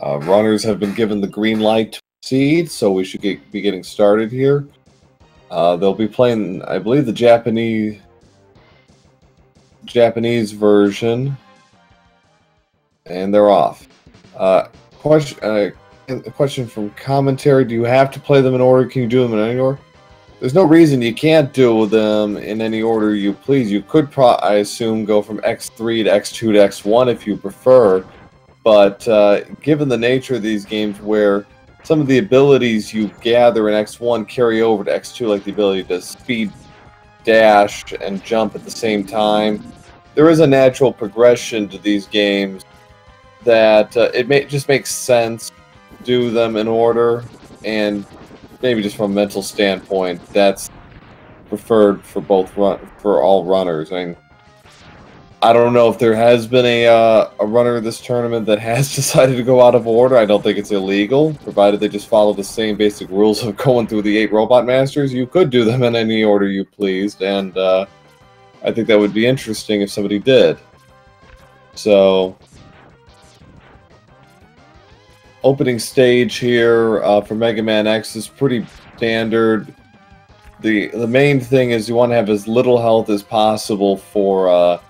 Runners have been given the green light to proceed, so we should be getting started here. They'll be playing, I believe, the Japanese version, and they're off. Question from commentary: do you have to play them in order? Can you do them in any order? There's no reason you can't do them in any order you please. You could, I assume, go from X3 to X2 to X1 if you prefer. But given the nature of these games where some of the abilities you gather in X1 carry over to X2, like the ability to speed, dash, and jump at the same time, there is a natural progression to these games that just makes sense to do them in order, and maybe just from a mental standpoint, that's preferred for for all runners. I mean, I don't know if there has been a runner of this tournament that has decided to go out of order. I don't think it's illegal, provided they just follow the same basic rules of going through the 8 Robot Masters. You could do them in any order you pleased, and I think that would be interesting if somebody did. So, opening stage here for Mega Man X is pretty standard. The main thing is you want to have as little health as possible for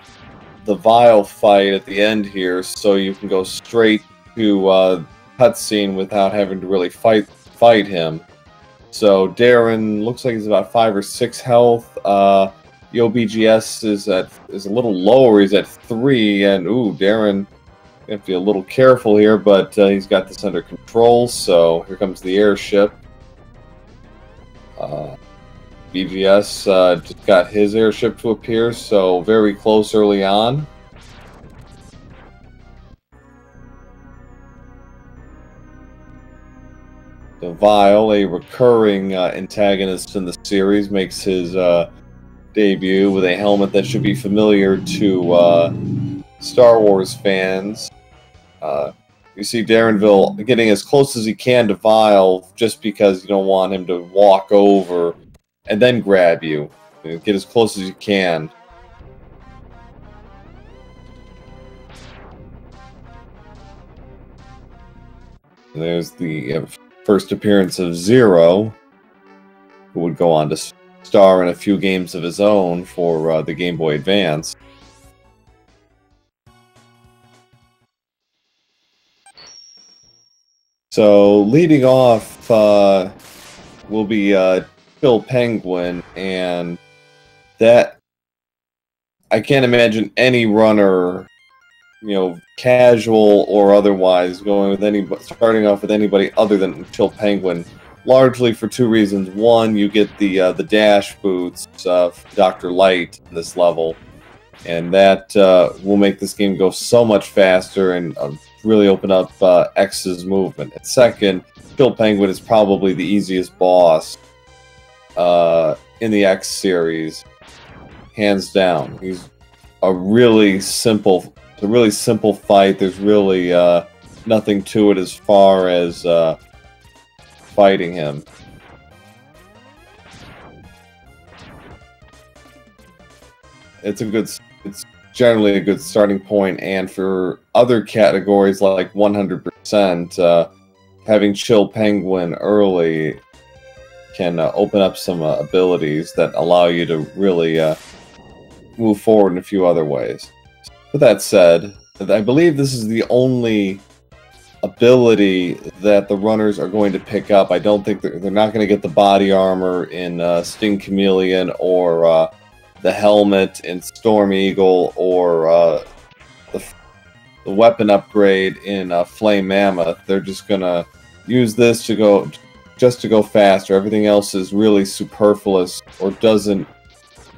the Vile fight at the end here, so you can go straight to cutscene without having to really fight him. So Darren looks like he's about 5 or 6 health. YoBGS is a little lower. He's at 3, and ooh, Darren, you have to be a little careful here, but he's got this under control. So here comes the airship. BGS just got his airship to appear, so very close early on. The Vile, a recurring antagonist in the series, makes his debut with a helmet that should be familiar to Star Wars fans. You see Darrenville getting as close as he can to Vile just because you don't want him to walk over and then grab you. Get as close as you can. There's the first appearance of Zero, who would go on to star in a few games of his own for the Game Boy Advance. So, leading off will be Chill Penguin, and that I can't imagine any runner, casual or otherwise, starting off with anybody other than Chill Penguin. Largely for 2 reasons. One, you get the dash boots of Dr. Light in this level, and that will make this game go so much faster and really open up X's movement. And second, Chill Penguin is probably the easiest boss in the X series, hands down. He's a really simple fight. There's really nothing to it as far as fighting him. It's generally a good starting point, and for other categories like 100%, having Chill Penguin early can open up some abilities that allow you to really move forward in a few other ways. With that said, I believe this is the only ability that the runners are going to pick up. I don't think they're not going to get the body armor in Sting Chameleon, or the helmet in Storm Eagle, or the weapon upgrade in Flame Mammoth. They're just going to use this to go faster. Everything else is really superfluous, or doesn't,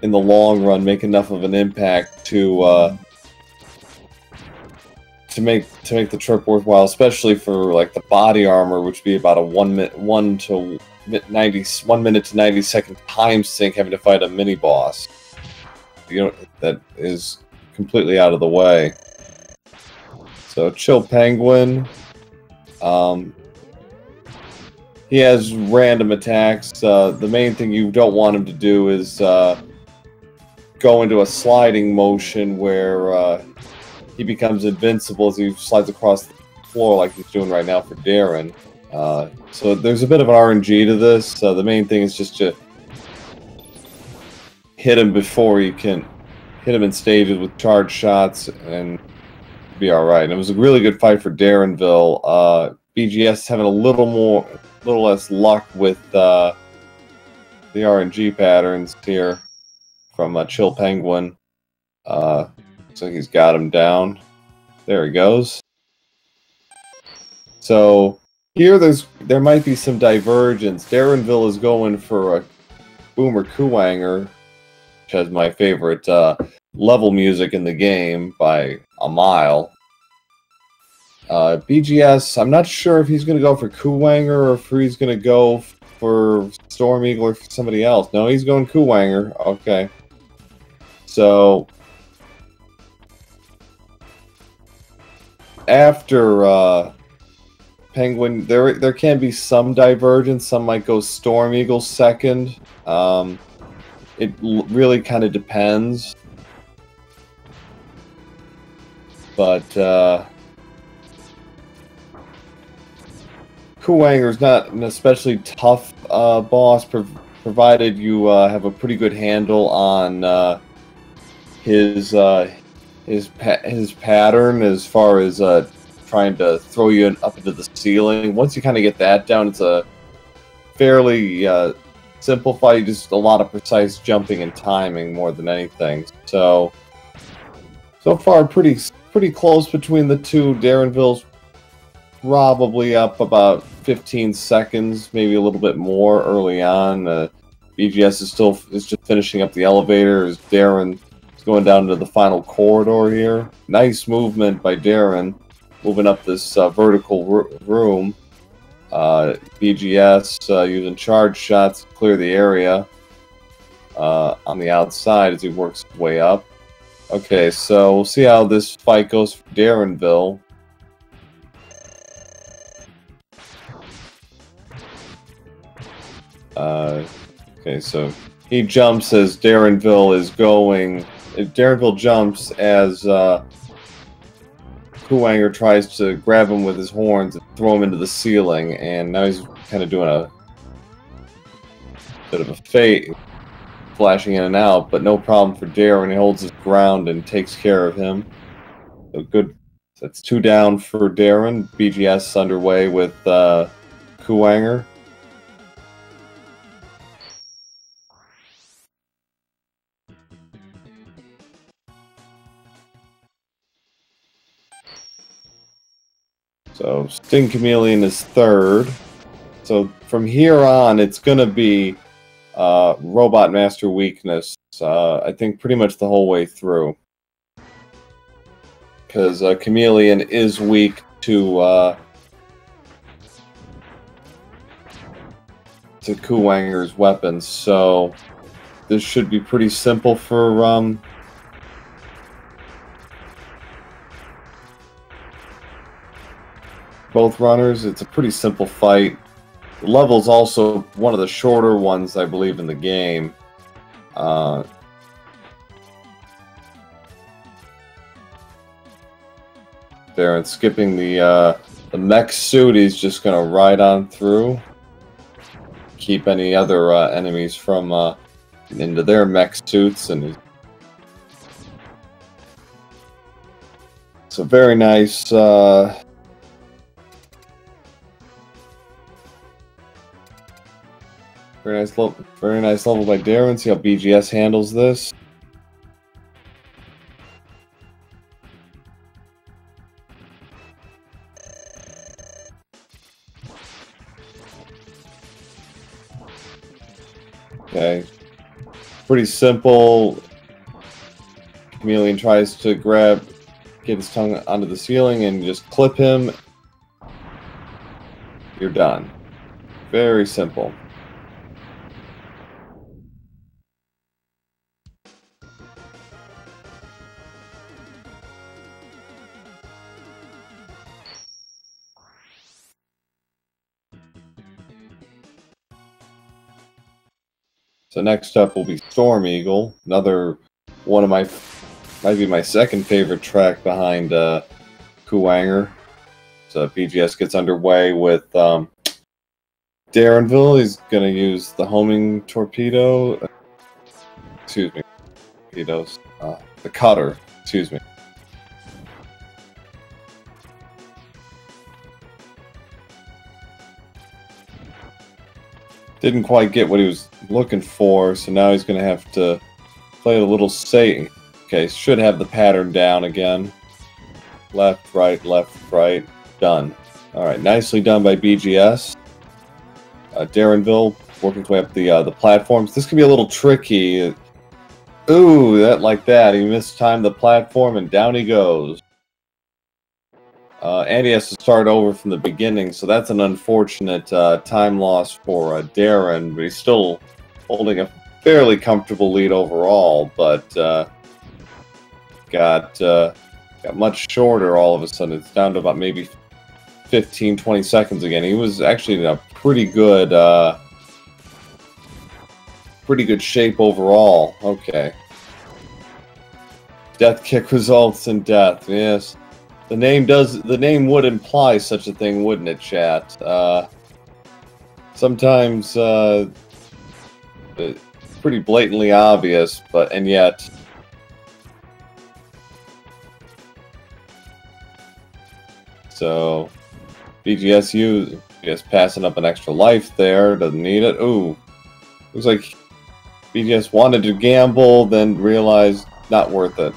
in the long run, make enough of an impact to make the trip worthwhile, especially for like the body armor, which would be about a 1 minute to 90 second time sink, having to fight a mini boss. That is completely out of the way. So Chill Penguin, he has random attacks. The main thing you don't want him to do is go into a sliding motion where he becomes invincible as he slides across floor like he's doing right now for Darren. So there's a bit of an RNG to this. The main thing is just to hit him before you can hit him in stages with charge shots and be all right. And it was a really good fight for Darrenville. BGS having a little less luck with the RNG patterns here from Chill Penguin. Looks like he's got him down. There he goes. So here there might be some divergence. Darrenville is going for a Boomer Kuwanger, which has my favorite level music in the game by a mile. BGS, I'm not sure if he's going to go for Kuwanger or if he's going to go for Storm Eagle or for somebody else. No, he's going Kuwanger. Okay. So after Penguin, there can be some divergence. Some might go Storm Eagle second. It really kind of depends. But Kuwanger's not an especially tough boss, provided you have a pretty good handle on his pattern as far as trying to throw you up into the ceiling. Once you kind of get that down, it's a fairly simple fight, just a lot of precise jumping and timing more than anything. So far, pretty close between the two. Darrenville's probably up about 15 seconds, maybe a little bit more early on. BGS is just finishing up the elevator as Darren is going down to the final corridor here. Nice movement by Darren, moving up this vertical room. BGS using charge shots to clear the area on the outside as he works his way up. Okay, so we'll see how this fight goes for Darrenville. Okay, so he jumps as Darrenville is going. Darrenville jumps as Kuwanger tries to grab him with his horns and throw him into the ceiling, and now he's kind of doing a bit of a fade, flashing in and out, but no problem for Darren. He holds his ground and takes care of him. So good. That's 2 down for Darren. BGS underway with Kuwanger. So Sting Chameleon is third. So from here on, it's going to be Robot Master Weakness, I think pretty much the whole way through. Because Chameleon is weak to Kuwanger's weapons, so this should be pretty simple for both runners. It's a pretty simple fight. The level's also one of the shorter ones, I believe, in the game. Darren skipping the mech suit. He's just going to ride on through. Keep any other enemies from into their mech suits. And it's a very nice... Very nice level by Darren. See how BGS handles this. Okay. Pretty simple. Chameleon tries to get his tongue onto the ceiling and just clip him. You're done. Very simple. So next up will be Storm Eagle, another one of might be my second favorite track behind Kuwanger. BGS gets underway with Darrenville. He's going to use the homing torpedo. Excuse me. Torpedoes. The cutter. Excuse me. Didn't quite get what he was looking for, so now he's going to have to play a little safe. Okay, should have the pattern down again. Left, right, done. Alright, nicely done by BGS. Darrenville working his way up the platforms. This can be a little tricky. Ooh, that like that. He mistimed the platform and down he goes. And he has to start over from the beginning, so that's an unfortunate time loss for Darren, but he's still holding a fairly comfortable lead overall, but got much shorter all of a sudden. It's down to about maybe 15, 20 seconds again. He was actually in a pretty good shape overall. Okay. Death kick results in death, yes. The name would imply such a thing, wouldn't it, chat? Sometimes it's pretty blatantly obvious, and yet. So BGSU is passing up an extra life there, doesn't need it. Ooh. Looks like BGS wanted to gamble, then realized not worth it.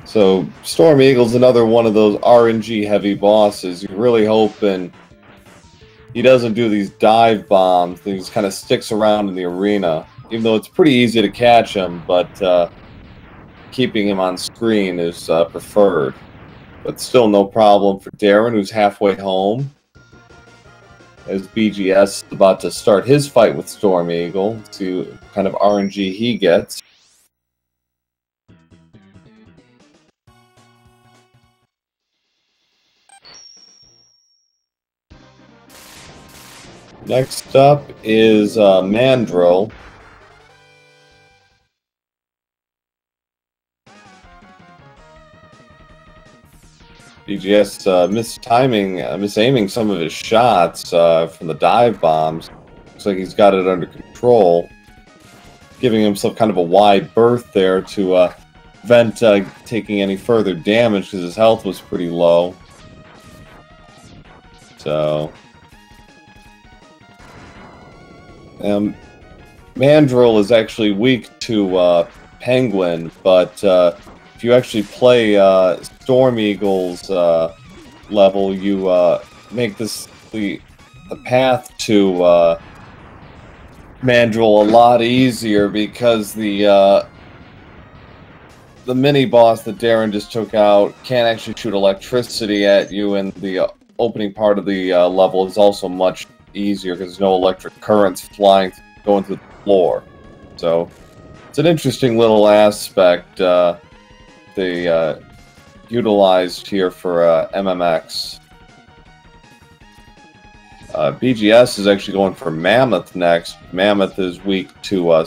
So Storm Eagle's another one of those RNG heavy bosses. You're really hoping he doesn't do these dive bombs. He just kind of sticks around in the arena. Even though it's pretty easy to catch him, but keeping him on screen is preferred. But still no problem for Darren, who's halfway home. As BGS is about to start his fight with Storm Eagle, see what kind of RNG he gets. Next up is Mandrill. BGS misaiming some of his shots from the dive bombs. Looks like he's got it under control, giving himself kind of a wide berth there to prevent taking any further damage because his health was pretty low. So, Mandrill is actually weak to Penguin, but if you actually play Storm Eagle's level, you make this the path to Mandrill a lot easier because the mini boss that Darren just took out can't actually shoot electricity at you, and the opening part of the level is also much easier because there's no electric currents going through the floor. So it's an interesting little aspect they utilized here for MMX. BGS is actually going for Mammoth next. Mammoth is weak to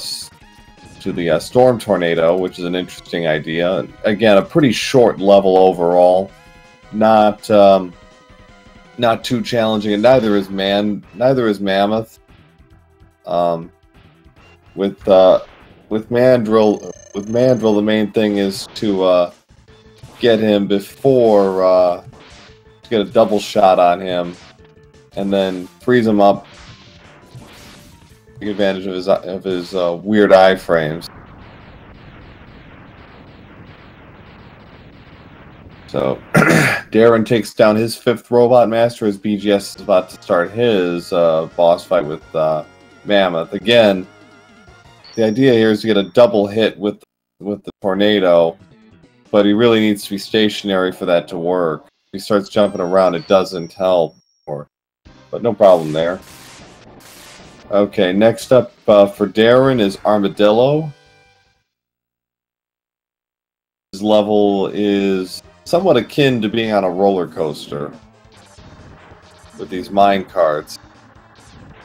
the Storm Tornado, which is an interesting idea. Again, a pretty short level overall, not too challenging, and neither is Mammoth. With Mandrill, the main thing is to get him before to get a double shot on him, and then freeze him up. Take advantage of his weird iframes. So Darren takes down his 5th Robot Master as BGS is about to start his boss fight with Mammoth. Again, the idea here is to get a double hit with the tornado, but he really needs to be stationary for that to work. If he starts jumping around, it doesn't help. But no problem there. Okay, next up for Darren is Armadillo. His level is somewhat akin to being on a roller coaster with these mine carts.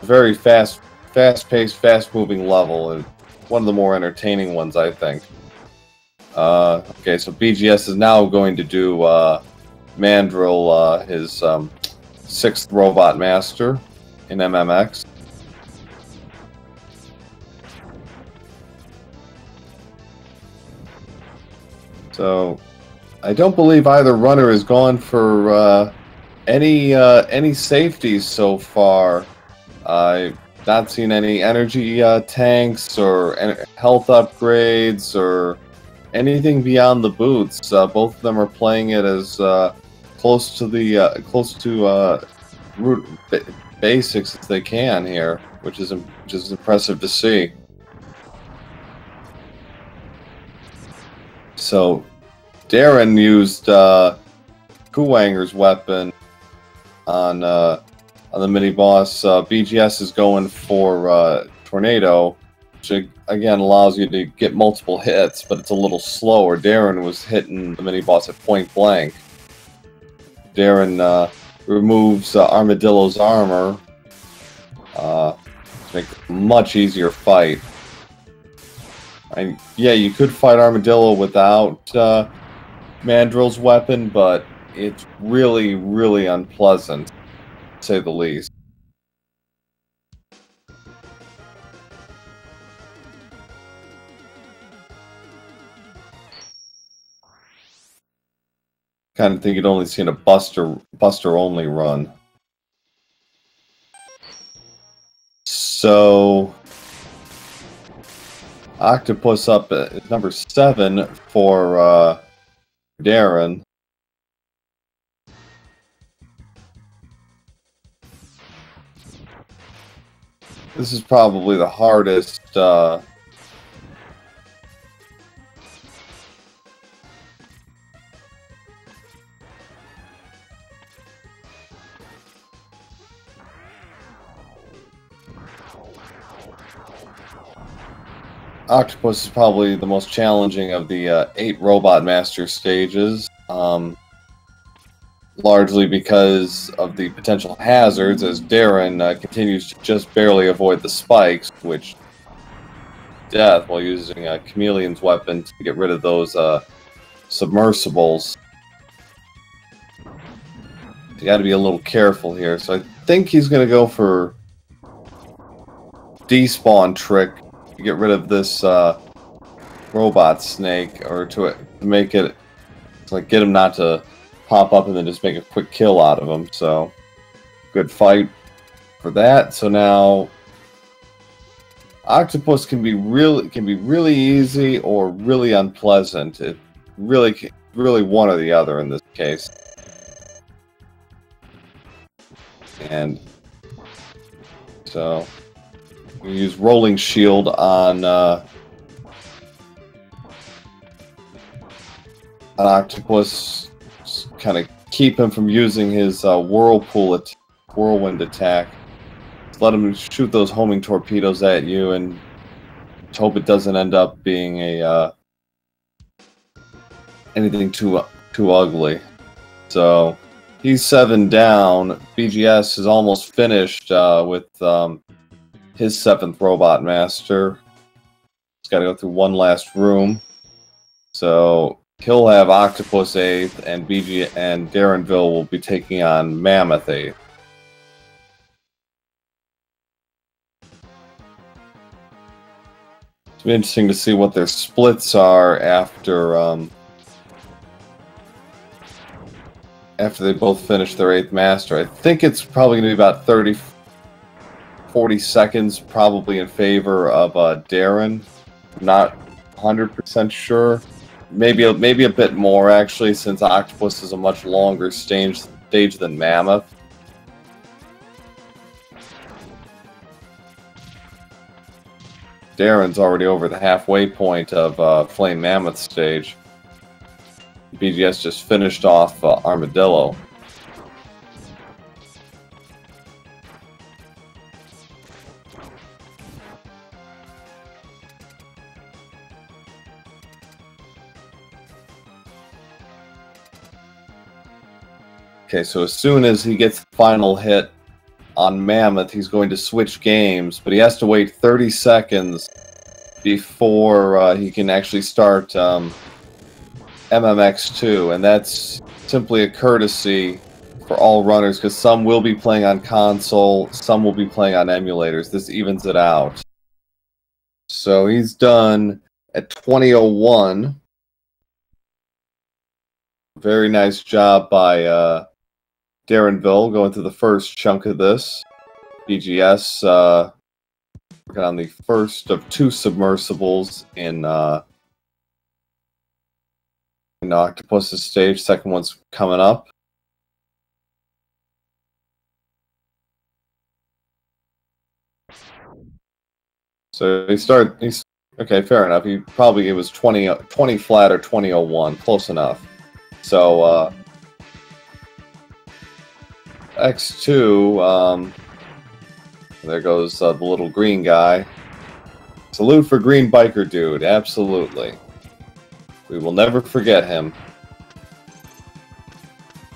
Very fast fast-paced, fast-moving level, and one of the more entertaining ones, I think. Okay, so BGS is now going to do Mandrill, his 6th Robot Master in MMX. So, I don't believe either runner has gone for any safeties so far. I've not seen any energy tanks or health upgrades or anything beyond the boots. Both of them are playing it as close to root basics as they can here, which is impressive to see. So, Darren used Kuwanger's weapon on the mini boss. BGS is going for Tornado, which again allows you to get multiple hits, but it's a little slower. Darren was hitting the mini boss at point blank. Darren removes Armadillo's armor to make it a much easier fight. And yeah, you could fight Armadillo without Mandrill's weapon, but it's really, really unpleasant, to say the least. Kind of think you'd only seen a Buster only run. So Octopus up at number 7 for Darren. This is probably the hardest Octopus is probably the most challenging of the 8 Robot Master stages, largely because of the potential hazards, as Darren continues to just barely avoid the spikes, which death while using a Chameleon's weapon to get rid of those submersibles. You got to be a little careful here, so I think he's going to go for despawn trick to get rid of this robot snake, or to make it like get him not to pop up and then just make a quick kill out of him. So good fight for that. So now Octopus can be really easy or really unpleasant. It really one or the other in this case. And so we use Rolling Shield on Octopus, kind of keep him from using his whirlwind attack. Just let him shoot those homing torpedoes at you, and hope it doesn't end up being a anything too ugly. So he's 7 down. BGS is almost finished with his 7th Robot Master. He's got to go through one last room. So he'll have Octopus 8th, and Darrenville will be taking on Mammoth 8th. It'll be interesting to see what their splits are after they both finish their 8th Master. I think it's probably going to be about 40 seconds, probably in favor of Darren. I'm not 100% sure. Maybe a bit more, actually, since Octopus is a much longer stage than Mammoth. Darren's already over the halfway point of Flame Mammoth stage. BGS just finished off Armadillo. Okay, so as soon as he gets the final hit on Mammoth, he's going to switch games, but he has to wait 30 seconds before he can actually start MMX2, and that's simply a courtesy for all runners, because some will be playing on console, some will be playing on emulators. This evens it out. So he's done at 20:01. Very nice job by Darrenville going through the first chunk of this. BGS working on the first of 2 submersibles in Octopus's stage. Second one's coming up. So he's okay, fair enough. It was 20 flat or 20:01, close enough. So X2, there goes the little green guy. Salute for Green Biker Dude, absolutely. We will never forget him.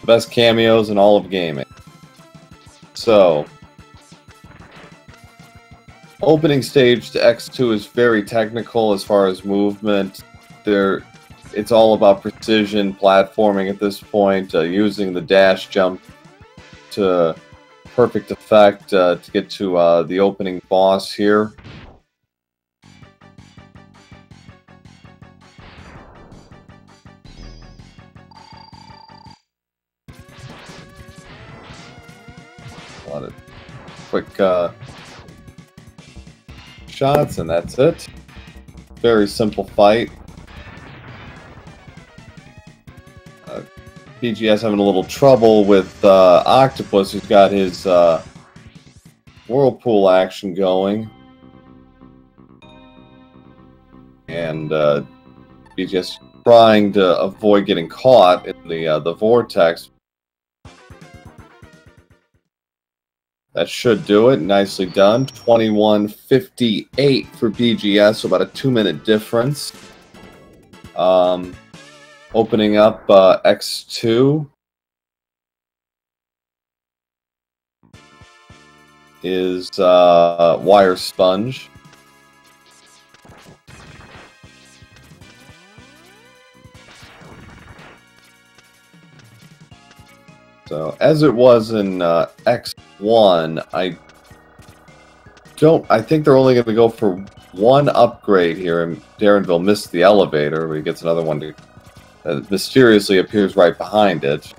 The best cameos in all of gaming. So, opening stage to X2 is very technical as far as movement. It's all about precision platforming at this point, using the dash jump to perfect effect to get to the opening boss here. A lot of quick shots, and that's it. Very simple fight. BGS having a little trouble with Octopus, who's got his whirlpool action going, and BGS trying to avoid getting caught in the vortex. That should do it. Nicely done. 21:58 for BGS, so about a 2-minute difference. Opening up X2 is Wire Sponge. So, as it was in X1, I think they're only going to go for 1 upgrade here, and Darrenville missed the elevator, but he gets another one that mysteriously appears right behind it.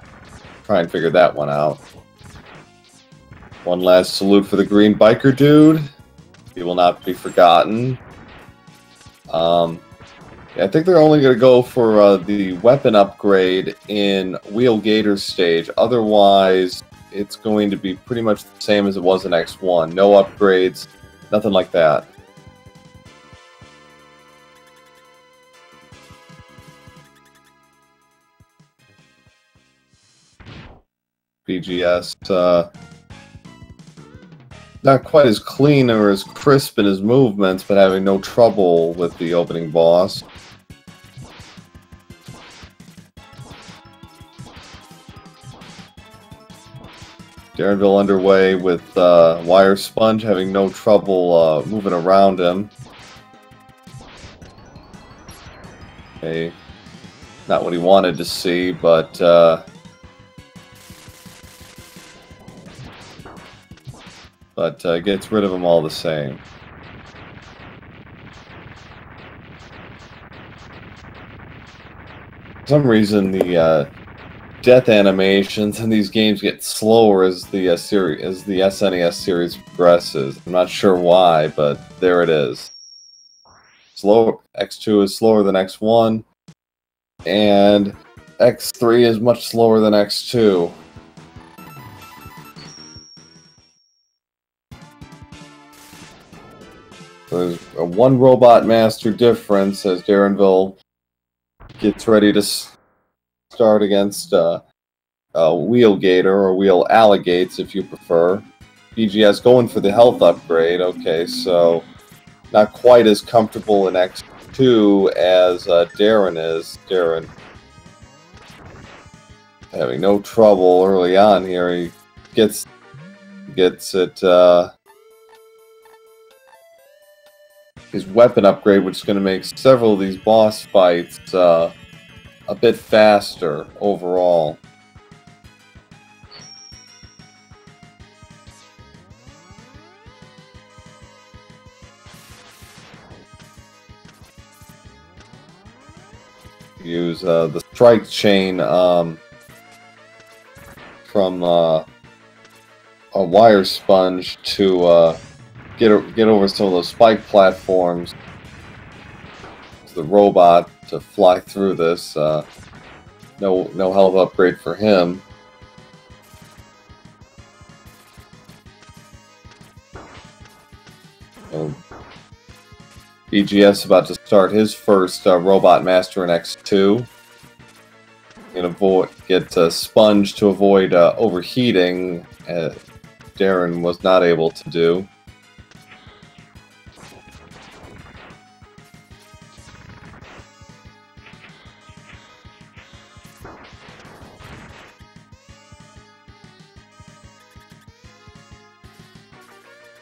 Try and figure that one out. One last salute for the Green Biker Dude. He will not be forgotten. I think they're only going to go for the weapon upgrade in Wheel Gator's stage. Otherwise, it's going to be pretty much the same as it was in X1. No upgrades, nothing like that. BGS, not quite as clean or as crisp in his movements, but having no trouble with the opening boss. Darrenville underway with Wire Sponge having no trouble moving around him. Okay, not what he wanted to see, but gets rid of them all the same. For some reason, the death animations in these games get slower as the SNES series progresses. I'm not sure why, but there it is. Slow. X2 is slower than X1, and X3 is much slower than X2. There's a 1 Robot Master difference as Darrenville gets ready to start against Wheel Gator, or Wheel Alligates if you prefer. BGS going for the health upgrade. Okay, so not quite as comfortable in X2 as Darren is. Darren having no trouble early on here. He gets gets it his weapon upgrade, which is going to make several of these boss fights a bit faster overall. Use the strike chain from a wire sponge to get over some of those spike platforms. The robot to fly through this. No health upgrade for him. BGS about to start his first Robot Master in X2. And get Sponge to avoid overheating. Darren was not able to do.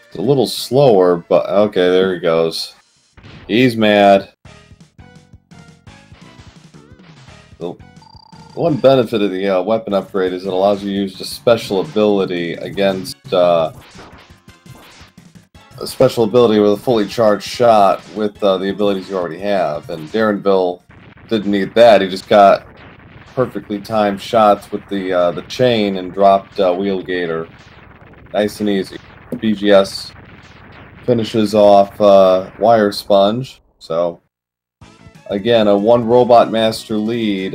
It's a little slower, but okay, there he goes. He's mad. The one benefit of the weapon upgrade is it allows you to use the special ability against a special ability with a fully charged shot with the abilities you already have. And Darrenville didn't need that. He just got perfectly timed shots with the chain and dropped Wheel Gator. Nice and easy. BGS finishes off Wire Sponge. So, again, a one Robot Master lead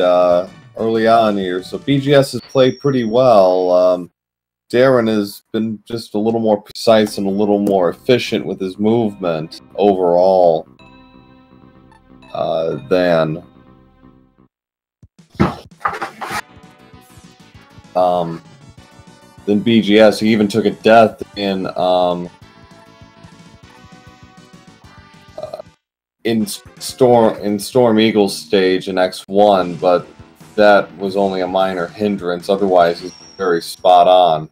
early on here. So BGS has played pretty well. Darren has been just a little more precise and a little more efficient with his movement overall than BGS. He even took a death in Storm Eagle's stage in X1, but that was only a minor hindrance. Otherwise, he's very spot on.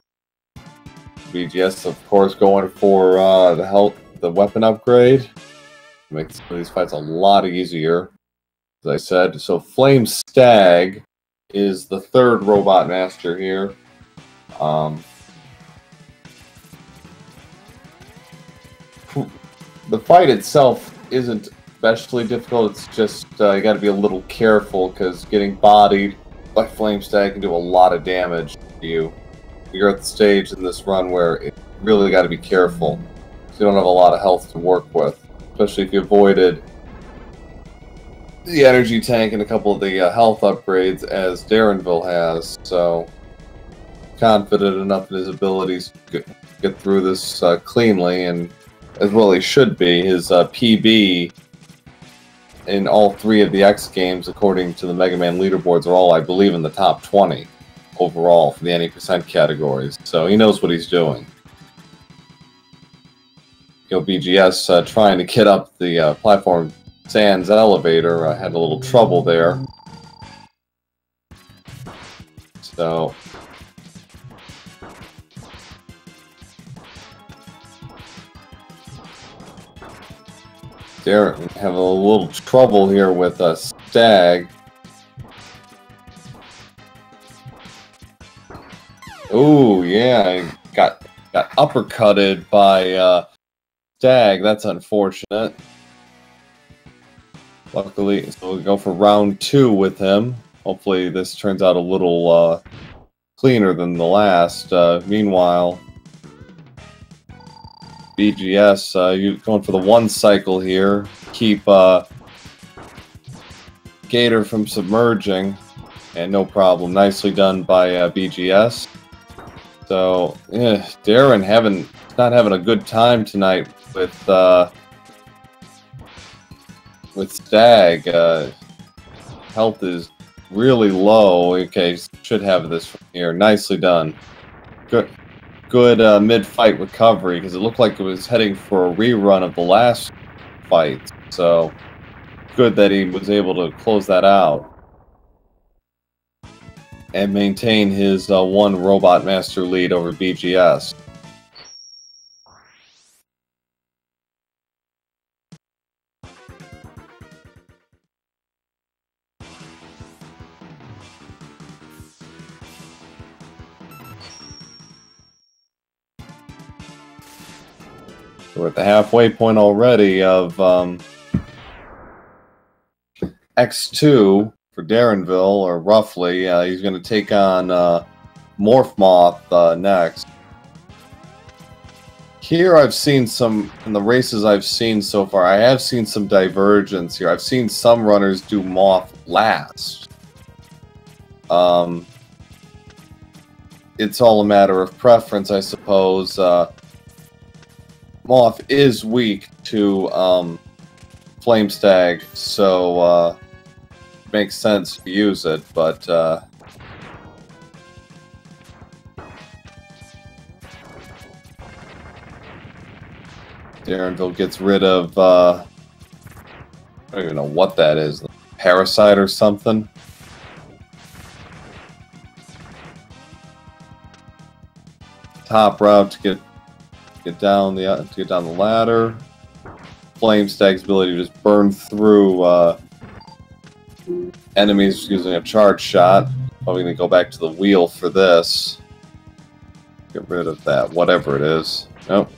BGS, of course, going for the weapon upgrade. Makes these fights a lot easier, as I said. So Flame Stag is the third Robot Master here. The fight itself isn't especially difficult. It's just you got to be a little careful because getting bodied by Flame Stag can do a lot of damage to you. You're at the stage in this run where it really got to be careful. You don't have a lot of health to work with, especially if you avoided the energy tank and a couple of the health upgrades as Darrenville has. So confident enough in his abilities to get through this cleanly, and as well he should be. His PB in all three of the X games, according to the Mega Man leaderboards, are all, I believe, in the top 20 overall for the any percent categories. So he knows what he's doing. YoBGS trying to get up the platform Sans elevator had a little trouble there. So Darren have a little trouble here with Stag. Oh yeah, got uppercutted by Stag. That's unfortunate. Luckily, so we'll go for round 2 with him. Hopefully this turns out a little cleaner than the last. Meanwhile, BGS, you going for the one cycle here. Keep Gator from submerging. And no problem. Nicely done by BGS. So, yeah, Darren not having a good time tonight with Stag. Health is really low. Okay, should have this from here. Nicely done. Good mid-fight recovery, because it looked like it was heading for a rerun of the last fight. So, good that he was able to close that out and maintain his one Robot Master lead over BGS. We're at the halfway point already of X2 for Darrenville, or roughly. He's going to take on Morph Moth next. Here I've seen some, in the races I've seen so far, I have seen some divergence here. I've seen some runners do Moth last. It's all a matter of preference, I suppose. Moth is weak to Flame Stag, so it makes sense to use it, but Darrenville gets rid of I don't even know what that is, Parasite or something. Top route to get down the ladder. Flame Stag's ability to just burn through enemies using a charge shot. Probably gonna go back to the wheel for this. Get rid of that, whatever it is. Nope.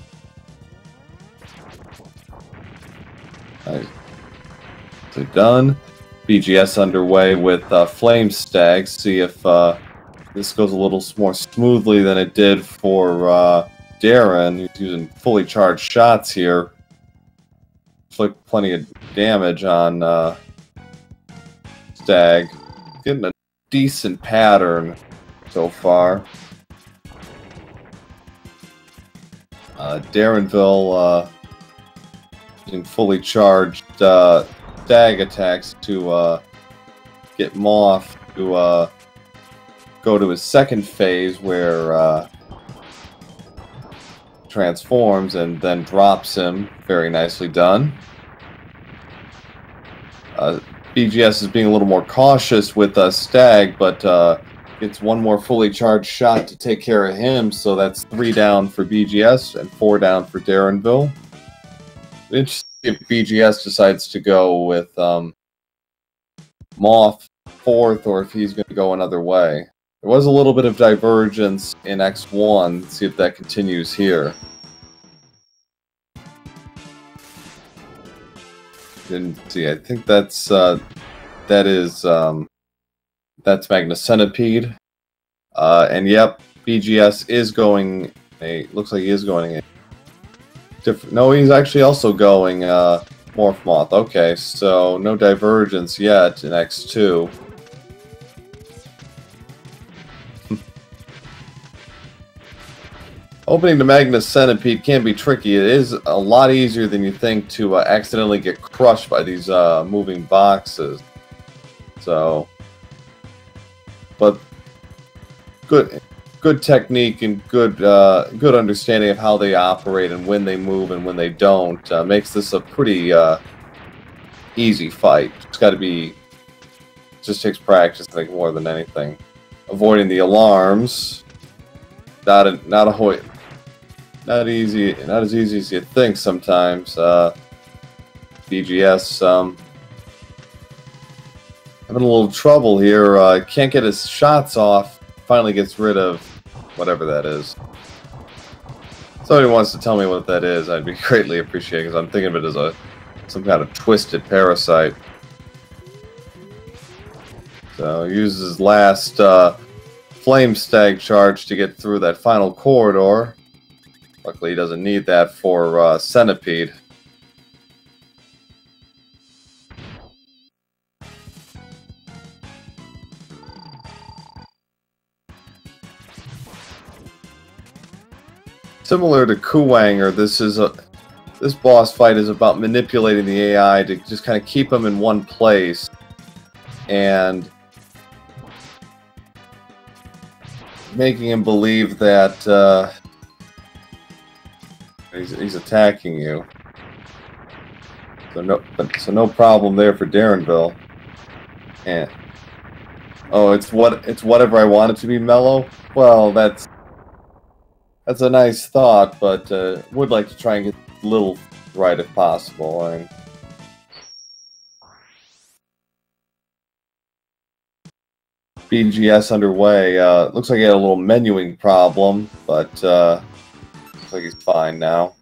So done. BGS underway with Flame Stag. See if this goes a little more smoothly than it did for Darren. He's using fully charged shots here. Inflict plenty of damage on Stag. Getting a decent pattern so far. Darrenville using fully charged Stag attacks to get Moth to go to his second phase where transforms and then drops him. Very nicely done. BGS is being a little more cautious with Stag, but gets one more fully charged shot to take care of him, so that's 3 down for BGS and 4 down for Darrenville. Interesting if BGS decides to go with Moth 4th, or if he's going to go another way. There was a little bit of divergence in X1. Let's see if that continues here. Didn't see. I think that's Magna Centipede. And yep, BGS is going looks like he is going a different. No, he's actually also going Morph Moth. Okay, so no divergence yet in X2. Opening the Magna Centipede can be tricky. It is a lot easier than you think to accidentally get crushed by these moving boxes. So, but good technique and good understanding of how they operate and when they move and when they don't makes this a pretty easy fight. It's got to be, just takes practice, I think, more than anything. Avoiding the alarms. Not easy, not as easy as you think sometimes. BGS having a little trouble here. Can't get his shots off. Finally gets rid of whatever that is. If somebody wants to tell me what that is, I'd be greatly appreciated, because I'm thinking of it as some kind of twisted parasite. So he uses his last Flame Stag charge to get through that final corridor. Luckily, he doesn't need that for Centipede. Similar to Kuwanger, this boss fight is about manipulating the AI to just kind of keep him in one place and making him believe that he's attacking you. So no problem there for Darrenville. And oh, it's whatever I want it to be, mellow. Well, that's a nice thought, but would like to try and get a little right if possible. I mean, BGS underway. Looks like he had a little menuing problem, but looks like he's fine now.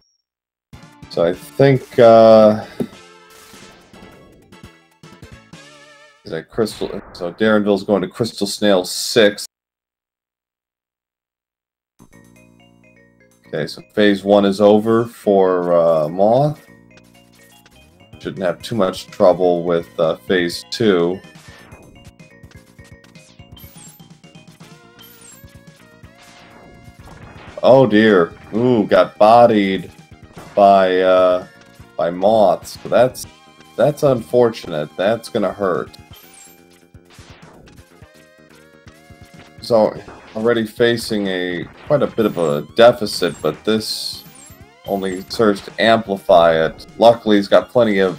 So I think is that Crystal? So Darrenville's going to Crystal Snail 6. Okay, so phase 1 is over for Moth. Shouldn't have too much trouble with phase 2. Oh dear! Ooh, got bodied by moths. So that's unfortunate. That's gonna hurt. So already facing quite a bit of a deficit, but this only serves to amplify it. Luckily, he's got plenty of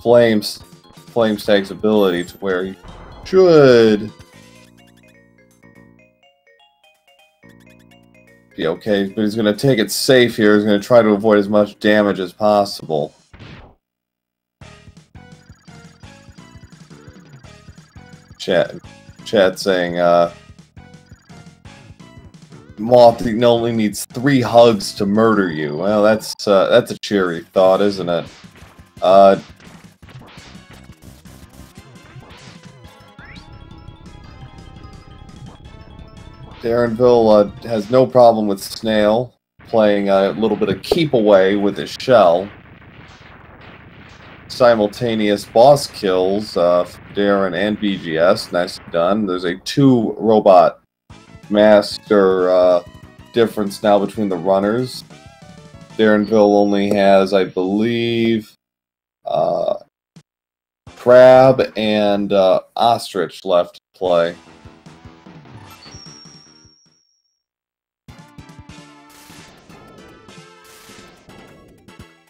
flame stag's ability to where he should be okay, but he's going to take it safe here. He's going to try to avoid as much damage as possible. Chat saying, Moth only needs 3 hugs to murder you. Well, that's a cheery thought, isn't it? Darrenville has no problem with Snail playing a little bit of keep away with his shell. Simultaneous boss kills for Darren and BGS. Nicely done. There's a 2 robot master difference now between the runners. Darrenville only has, I believe, Crab and Ostrich left to play.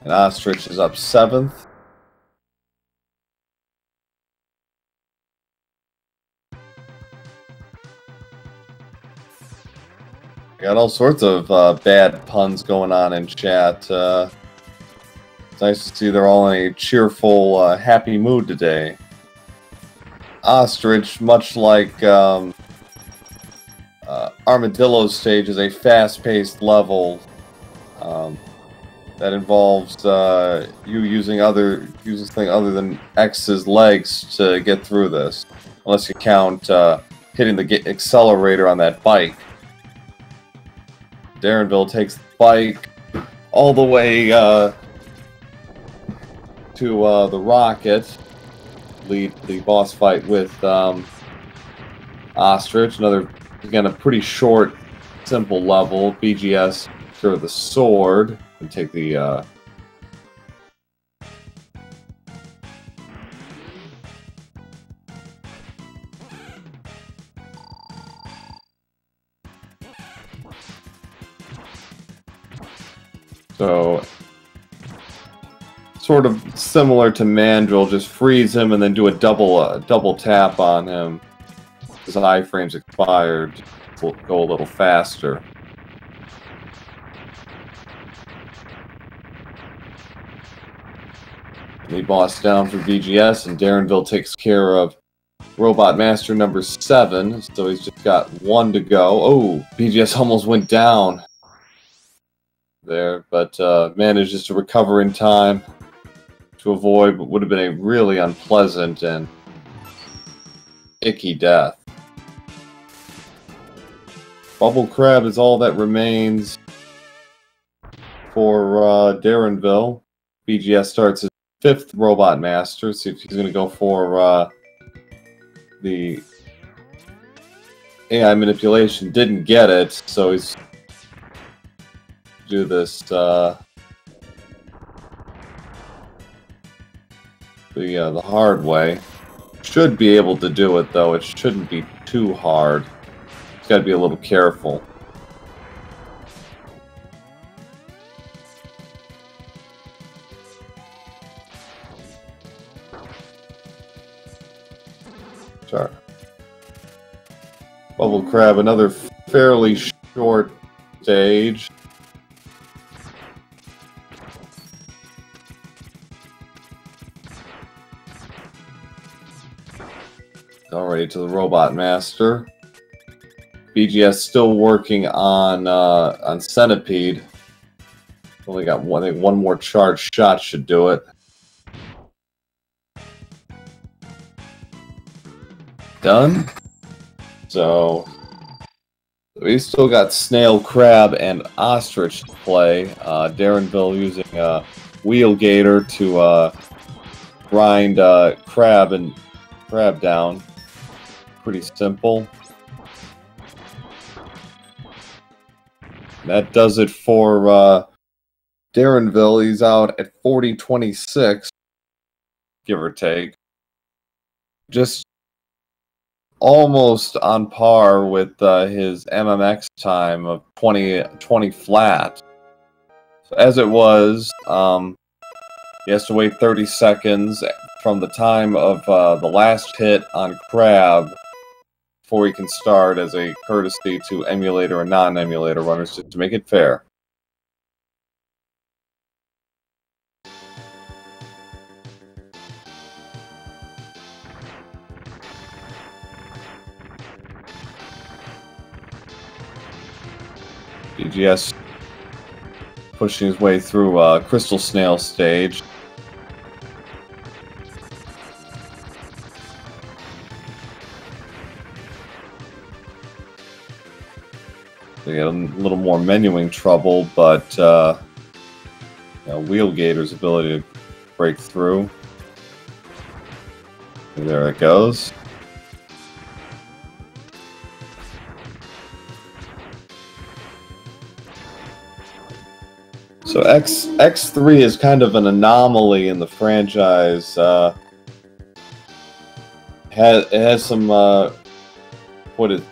And Ostrich is up 7th. Got all sorts of bad puns going on in chat. It's nice to see they're all in a cheerful, happy mood today. Ostrich, much like Armadillo's stage, is a fast-paced level that involves you using something other than X's legs to get through this, unless you count hitting the accelerator on that bike. Darrenville takes the bike all the way to the rocket, lead the boss fight with Ostrich. Another, again, a pretty short, simple level. BGS, sure, the sword, and take the so, sort of similar to Mandrill, just freeze him and then do a double tap on him. His iframe's expired. We'll go a little faster. He boss down for BGS, and Darrenville takes care of Robot Master number 7. So he's just got 1 to go. Oh, BGS almost went down there, but manages to recover in time to avoid what would have been a really unpleasant and icky death. Bubble Crab is all that remains for Darrenville. BGS starts his 5th Robot Master. See if he's going to go for the AI manipulation. Didn't get it, so he's do this the hard way. Should be able to do it, though. It shouldn't be too hard. He's got to be a little careful. Sorry. Bubble Crab, another fairly short stage. Already to the Robot Master. BGS still working on Centipede. Only got one. I think one more charged shot should do it. Done. So we still got snail, crab, and ostrich to play. Darrenville using wheel gator to grind crab down. Pretty simple. That does it for Darrenville. He's out at 40-26, give or take. Just almost on par with his MMX time of 20 flat. So as it was, he has to wait 30 seconds from the time of the last hit on crab before he can start, as a courtesy to emulator and non-emulator runners, just to make it fair. YoBGS pushing his way through Crystal Snail stage. They got a little more menuing trouble, but Wheel Gator's ability to break through. And there it goes. So X3 is kind of an anomaly in the franchise. It has some, put it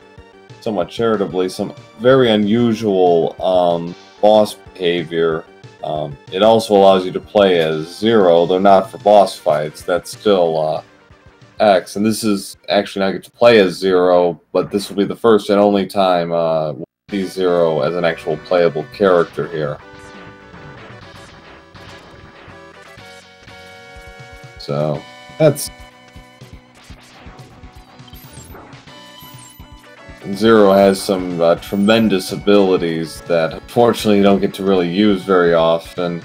somewhat charitably, some very unusual boss behavior. It also allows you to play as Zero, though not for boss fights. That's still X, and this is actually not get to play as Zero, but this will be the first and only time we'll see Zero as an actual playable character here. So that's Zero has some tremendous abilities that unfortunately you don't get to really use very often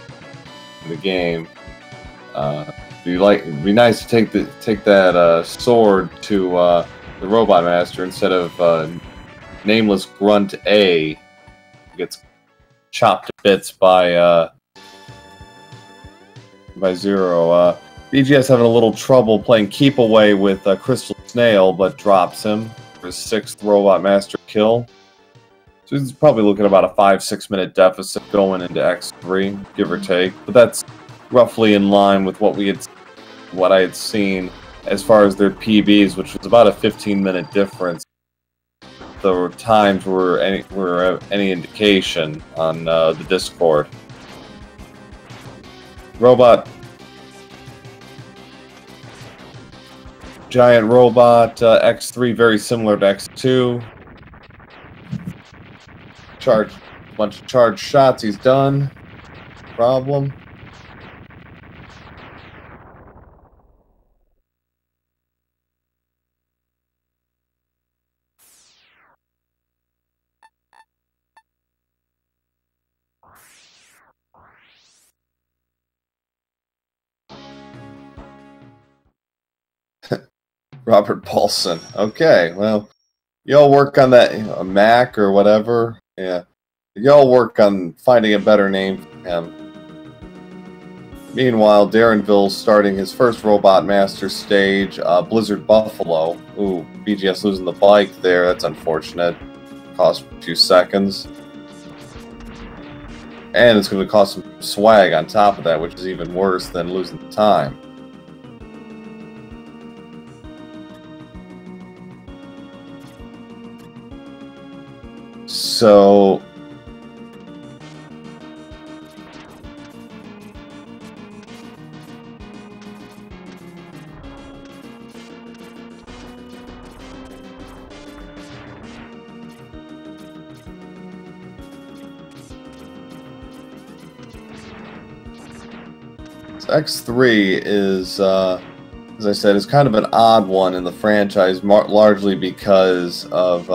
in the game. It'd be nice to take that sword to the Robot Master instead of nameless Grunt A, who gets chopped to bits by Zero. BGS having a little trouble playing keep away with Crystal Snail, but drops him for his 6th Robot Master kill. So he's probably looking at about a 5-6 minute deficit going into X3, give or take. But that's roughly in line with what I had seen as far as their PBs, which was about a 15-minute difference. The times were any indication on the Discord. Giant robot X3, very similar to X2. Bunch of charged shots. He's done. Problem. Robert Paulson. Okay, well, y'all work on that, a Mac or whatever. Yeah, y'all work on finding a better name for him. Meanwhile, Darrenville's starting his first Robot Master stage, Blizzard Buffalo. Ooh, BGS losing the bike there. That's unfortunate. Cost a few seconds. And it's going to cost some swag on top of that, which is even worse than losing the time. So X3 is, as I said, is kind of an odd one in the franchise, largely because of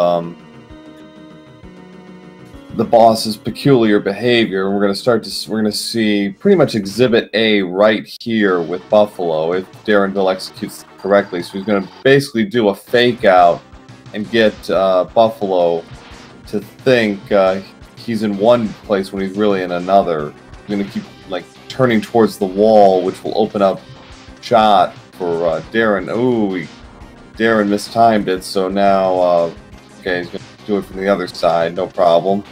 the boss's peculiar behavior. We're going to see pretty much Exhibit A right here with Buffalo if Darrenville executes correctly. So he's going to basically do a fake out and get Buffalo to think he's in one place when he's really in another. He's going to keep like turning towards the wall, which will open up shot for Darren. Ooh, Darren mistimed it, so now okay, he's going to do it from the other side, no problem.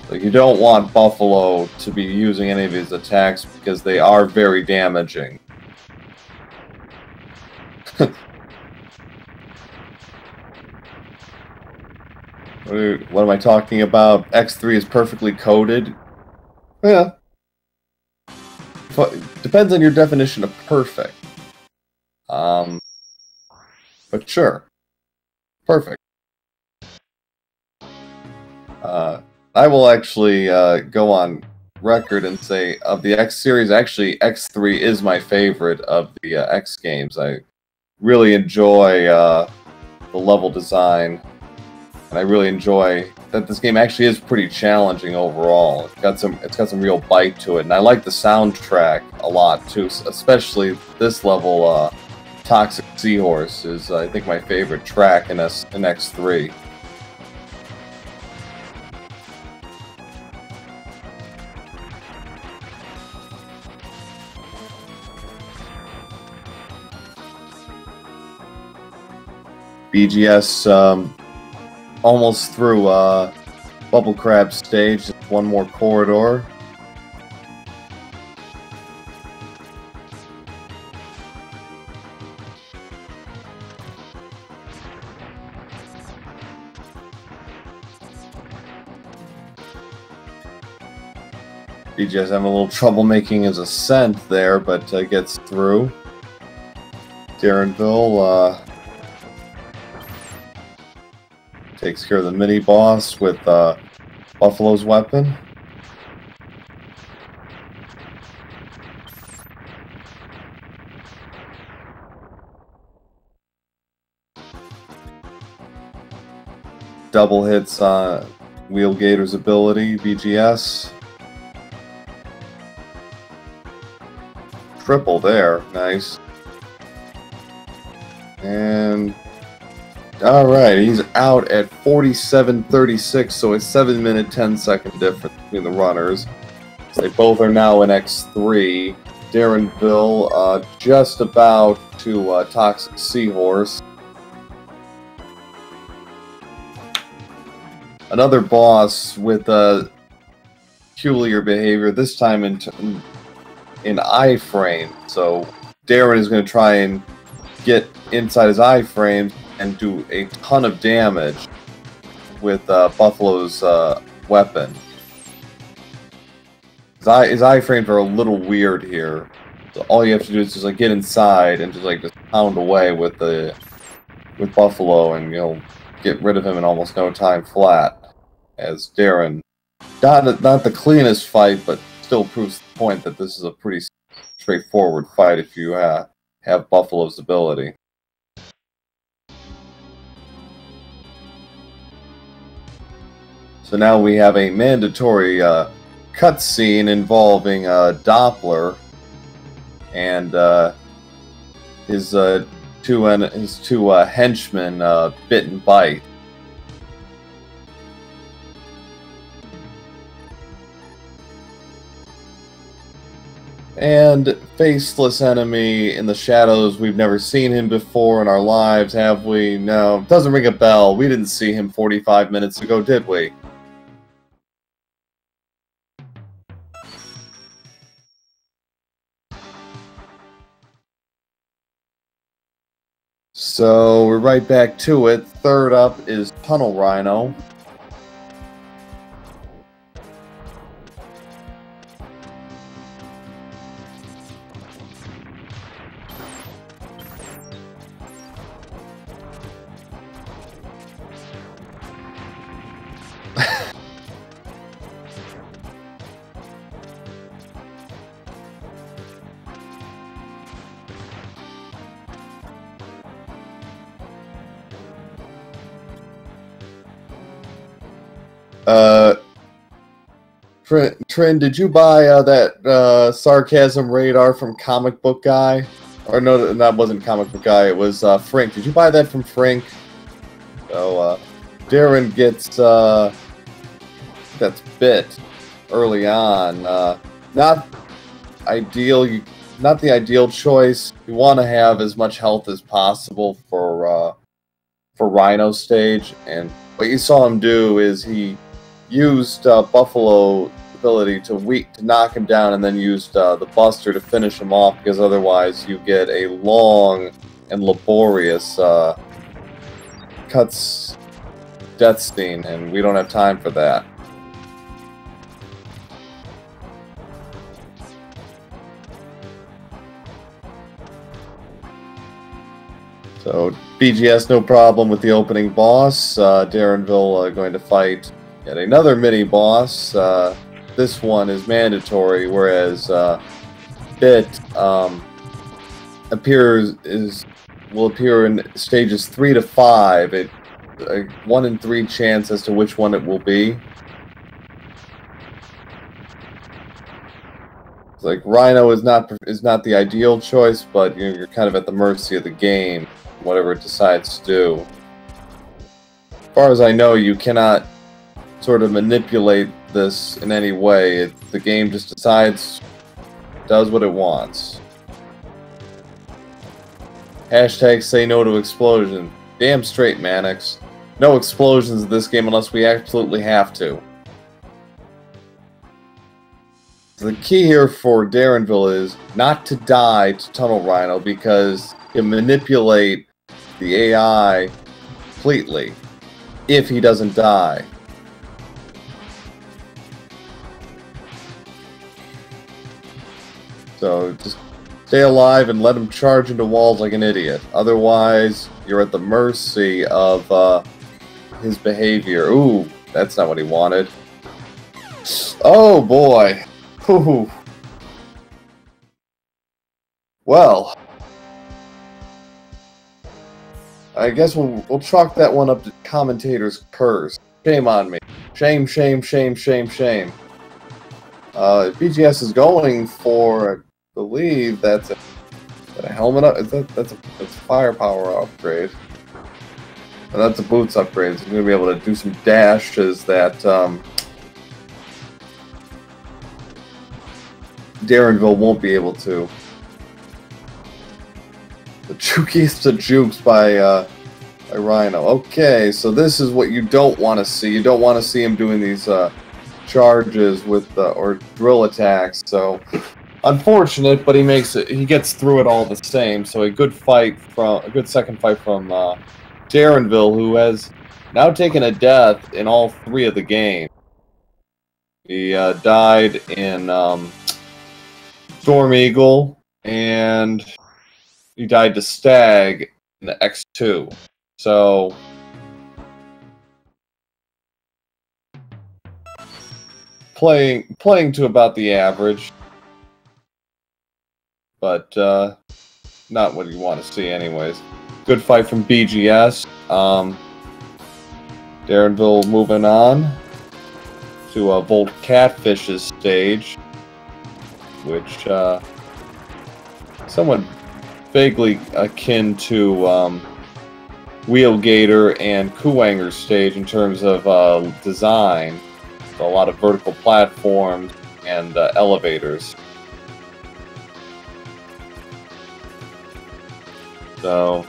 But you don't want Buffalo to be using any of his attacks because they are very damaging. What am I talking about? X3 is perfectly coded? Yeah. Depends on your definition of perfect. But sure. Perfect. I will actually go on record and say of the X series, actually X3 is my favorite of the X games. I really enjoy the level design, and I really enjoy that this game actually is pretty challenging overall. It's got some real bite to it, and I like the soundtrack a lot too, especially this level. Toxic Seahorse is I think my favorite track in X3. BGS almost through Bubble Crab stage, just one more corridor. BGS having a little trouble making his ascent there, but gets through. Darrenville takes care of the mini-boss with Buffalo's weapon. Double hits Wheelgator's ability, BGS. Triple there, nice. And alright, he's out at 47:36, so a 7-minute 10-second difference between the runners. So they both are now in X3. Darrenville just about to Toxic Seahorse. Another boss with peculiar behavior, this time in iframe. So Darren is going to try and get inside his iframe and do a ton of damage with Buffalo's weapon. His iframes are a little weird here. So all you have to do is just like get inside and just pound away with Buffalo, and you'll get rid of him in almost no time flat. As Darren, not the cleanest fight, but still proves the point that this is a pretty straightforward fight if you have Buffalo's ability. So now we have a mandatory cutscene involving Doppler and his two henchmen, Bit and Bite. And faceless enemy in the shadows. We've never seen him before in our lives, have we? No, doesn't ring a bell. We didn't see him 45 minutes ago, did we? So we're right back to it. Third up is Tunnel Rhino. Trin, did you buy that sarcasm radar from Comic Book Guy? Or no, that wasn't Comic Book Guy. It was Frink. Did you buy that from Frink? So Darren gets that's bit early on. Not ideal. Not the ideal choice. You want to have as much health as possible for Rhino stage, and what you saw him do is he used Buffalo's ability to knock him down, and then used the Buster to finish him off, because otherwise you get a long and laborious cuts death scene, and we don't have time for that. So BGS no problem with the opening boss. Darrenville going to fight yet another mini boss. This one is mandatory, whereas Bit will appear in stages 3 to 5. A 1 in 3 chance as to which one it will be. It's like Rhino is not the ideal choice, but you're kind of at the mercy of the game, whatever it decides to do. As far as I know, you cannot sort of manipulate this in any way. The game just does what it wants. Hashtag say no to explosion. Damn straight, Mannix. No explosions in this game unless we absolutely have to. The key here for Darrenville is not to die to Tunnel Rhino, because you can manipulate the AI completely if he doesn't die. So just stay alive and let him charge into walls like an idiot. Otherwise, you're at the mercy of his behavior. Ooh, that's not what he wanted. Oh boy. Ooh. Well, I guess we'll chalk that one up to commentator's curse. Shame on me. Shame, shame, shame, shame, shame. BGS is going for, I believe that's a helmet up. That's a firepower upgrade. And that's a boots upgrade. So you're gonna be able to do some dashes that Darrenville won't be able to. The jukiest of jukes by Rhino. Okay, so this is what you don't want to see. You don't want to see him doing these charges with or drill attacks. So unfortunate, but he gets through it all the same. So a good second fight from Darrenville, who has now taken a death in all 3 of the games. He died in Storm Eagle, and he died to Stag in the X2. So playing to about the average, but not what you want to see anyways. Good fight from BGS. Darrenville moving on to Volt Catfish's stage, which somewhat vaguely akin to Wheelgator and Kuwanger's stage in terms of design. So a lot of vertical platforms and elevators. So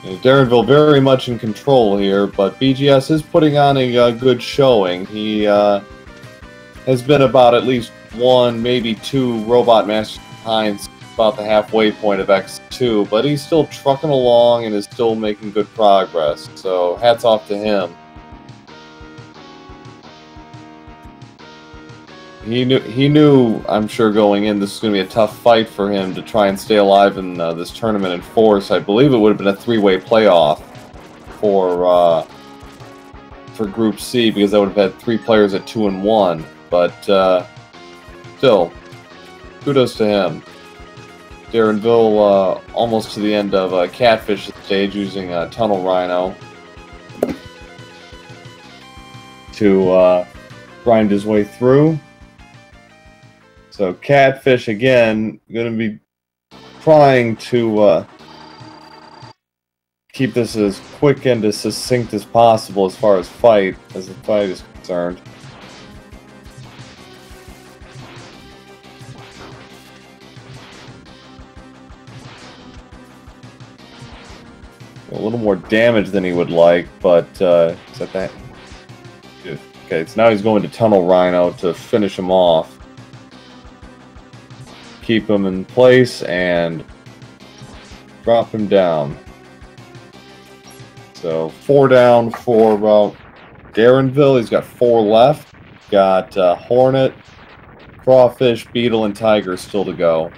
Darrenville very much in control here, but BGS is putting on a good showing. He has been about at least 1, maybe 2 Robot Masters behind about the halfway point of X2, but he's still trucking along and is still making good progress. So hats off to him. He knew, I'm sure, going in, this was going to be a tough fight for him to try and stay alive in this tournament in force. I believe it would have been a 3-way playoff for Group C, because I would have had 3 players at 2 and 1. But still, kudos to him. Darrenville almost to the end of Catfish stage, using Tunnel Rhino to grind his way through. So Catfish again, going to be trying to keep this as quick and as succinct as possible as far as the fight is concerned. A little more damage than he would like, but is that that? Okay, so now he's going to Tunnel Rhino to finish him off. Keep him in place and drop him down. So 4 down for Darrenville. He's got 4 left. Got Hornet, Crawfish, Beetle, and Tiger still to go.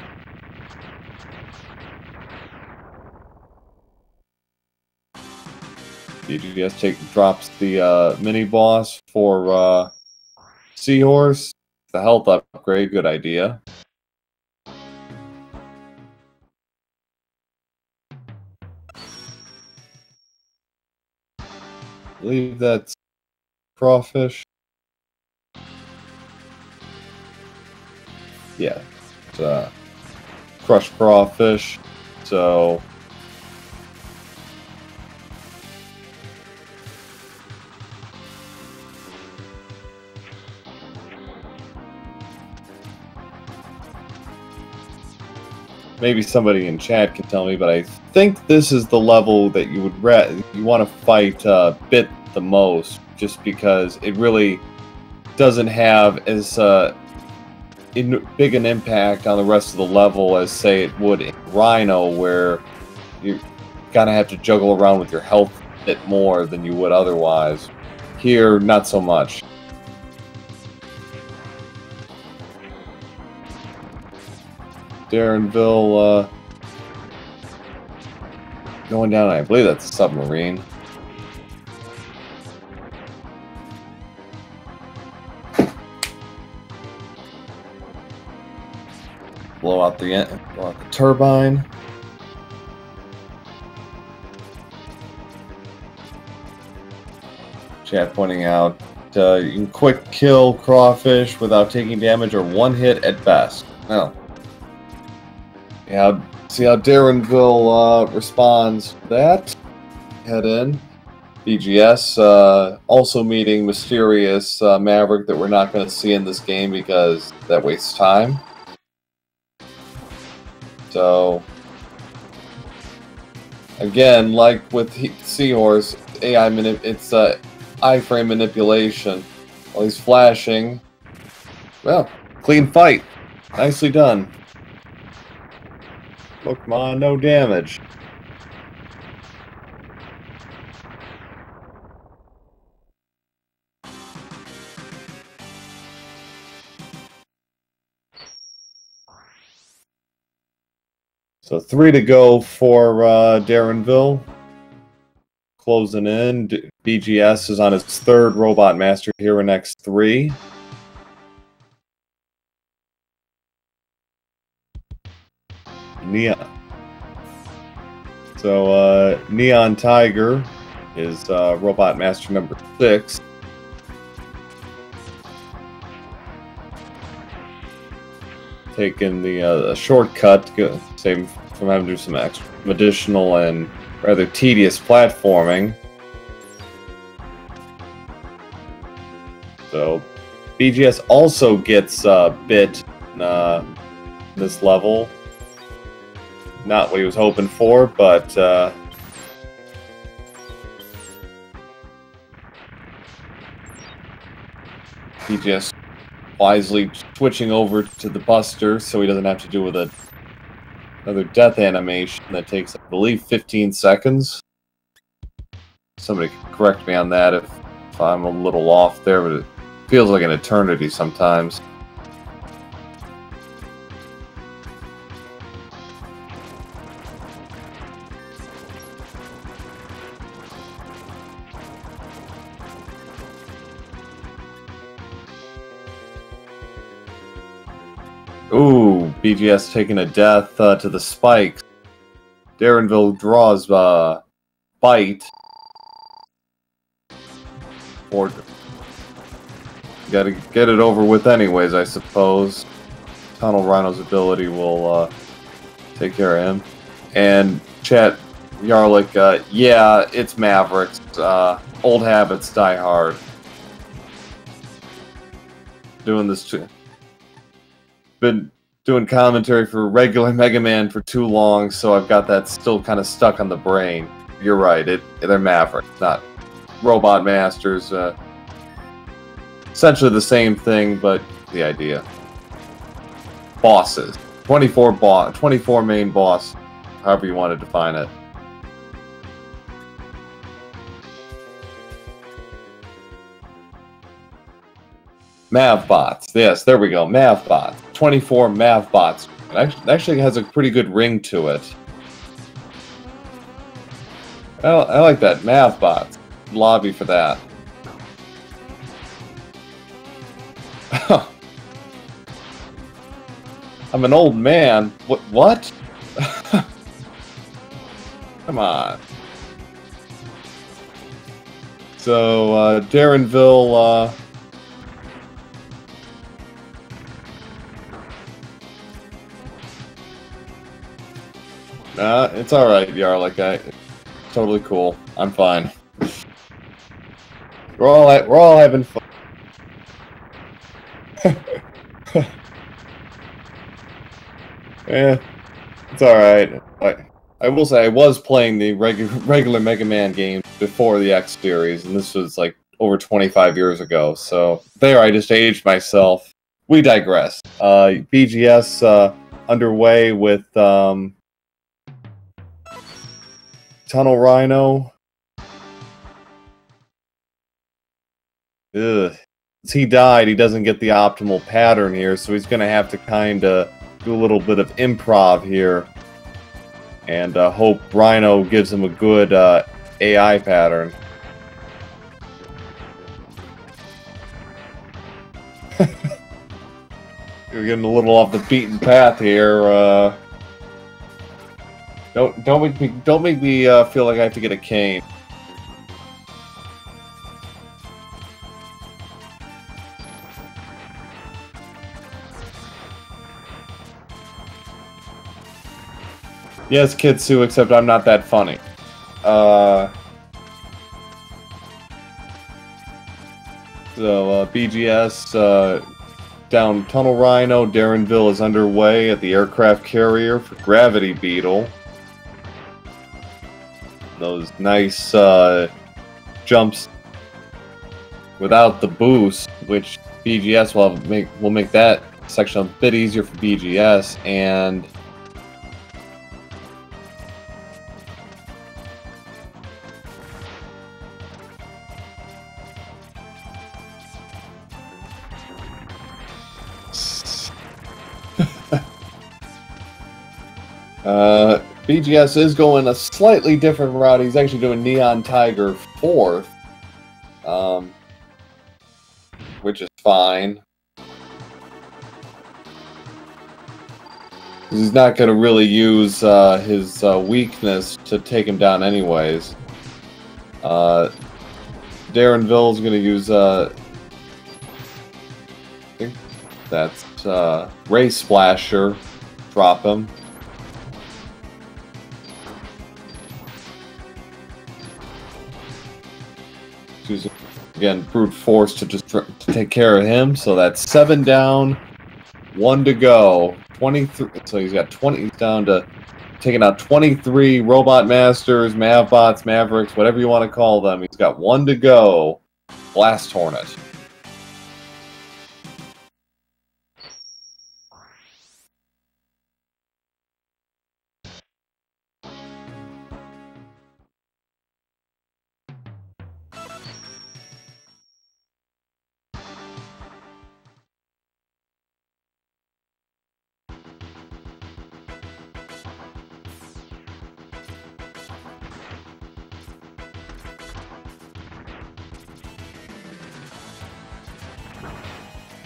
YoBGS drops the mini boss for Seahorse. The health upgrade, good idea. I believe that's Crawfish. Yeah, it's Crushed Crawfish. So maybe somebody in chat can tell me, but I think this is the level that you would you want to fight Bit the most, just because it really doesn't have as big an impact on the rest of the level as, say, it would in Rhino, where you kind of have to juggle around with your health a bit more than you would otherwise. Here, not so much. Darrenville going down, I believe that's a submarine. Blow out the turbine. Chat pointing out you can quick kill Crawfish without taking damage, or 1 hit at best. Well, yeah, see how Darrenville responds to that. Head in. BGS also meeting mysterious Maverick that we're not going to see in this game because that wastes time. So, again, like with Seahorse, AI it's iframe manipulation. While he's flashing, well, clean fight, nicely done. Pokemon, no damage. So 3 to go for Darrenville. Closing in. BGS is on his 3rd Robot Master here in X3. Neon. So Neon Tiger is Robot Master number 6. Taking the shortcut to save from having to do some extra additional and rather tedious platforming. So BGS also gets bit in this level. Not what he was hoping for, but BGS wisely switching over to the Buster so he doesn't have to deal with another death animation that takes, I believe, 15 seconds. Somebody can correct me on that if I'm a little off there, but it feels like an eternity sometimes. Ooh, BGS taking a death to the spikes. Darrenville draws Bite. Gotta get it over with anyways, I suppose. Tunnel Rhino's ability will take care of him. And chat, Yarlick, yeah, it's Mavericks. Old habits die hard. Doing this too. Been doing commentary for regular Mega Man for too long, so I've got that still kind of stuck on the brain. You're right, they're Mavericks, not Robot Masters. Essentially the same thing, but the idea. Bosses. 24 main boss, however you want to define it. Mavbots. Yes, there we go. Mavbots. 24 Mavbots. It actually has a pretty good ring to it. I like that. Mavbots. Lobby for that. I'm an old man. What? Come on. So, Darrenville, nah, it's alright, Yarlick. Totally cool. I'm fine. We're all having fun. Yeah, it's alright. I will say I was playing the regular Mega Man games before the X series, and this was like over 25 years ago. So there, I just aged myself. We digress. BGS underway with Tunnel Rhino. Ugh. Since he died, he doesn't get the optimal pattern here, so he's going to have to kind of do a little bit of improv here. And hope Rhino gives him a good AI pattern. You're getting a little off the beaten path here. Don't make me feel like I have to get a cane. Yes, Kitsu, except I'm not that funny. BGS down Tunnel Rhino. Darrenville is underway at the aircraft carrier for Gravity Beetle. Those nice jumps without the boost, which BGS will make that section a bit easier for BGS, and BGS is going a slightly different route. He's actually doing Neon Tiger 4th, which is fine. He's not going to really use his weakness to take him down anyways. Darrenville is going to use, I think that's Ray Splasher, drop him. Using, again, brute force to just take care of him. So that's 7 down, 1 to go. 23. So he's got 20. He's down to taking out 23 Robot Masters, Mavbots, Mavericks, whatever you want to call them. He's got 1 to go. Blast Hornet.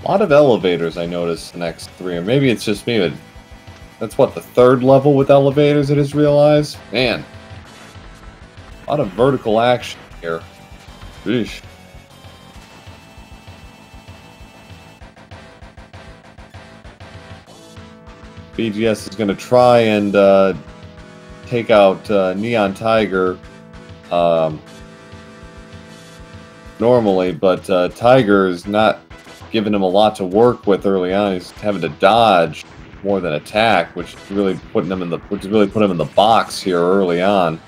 A lot of elevators I noticed in X3, or maybe it's just me, but that's what, the 3rd level with elevators I just realized? Man, a lot of vertical action here. Eesh. BGS is going to try and take out Neon Tiger normally, but Tiger is not giving him a lot to work with early on. He's having to dodge more than attack, which is really putting him in the box here early on.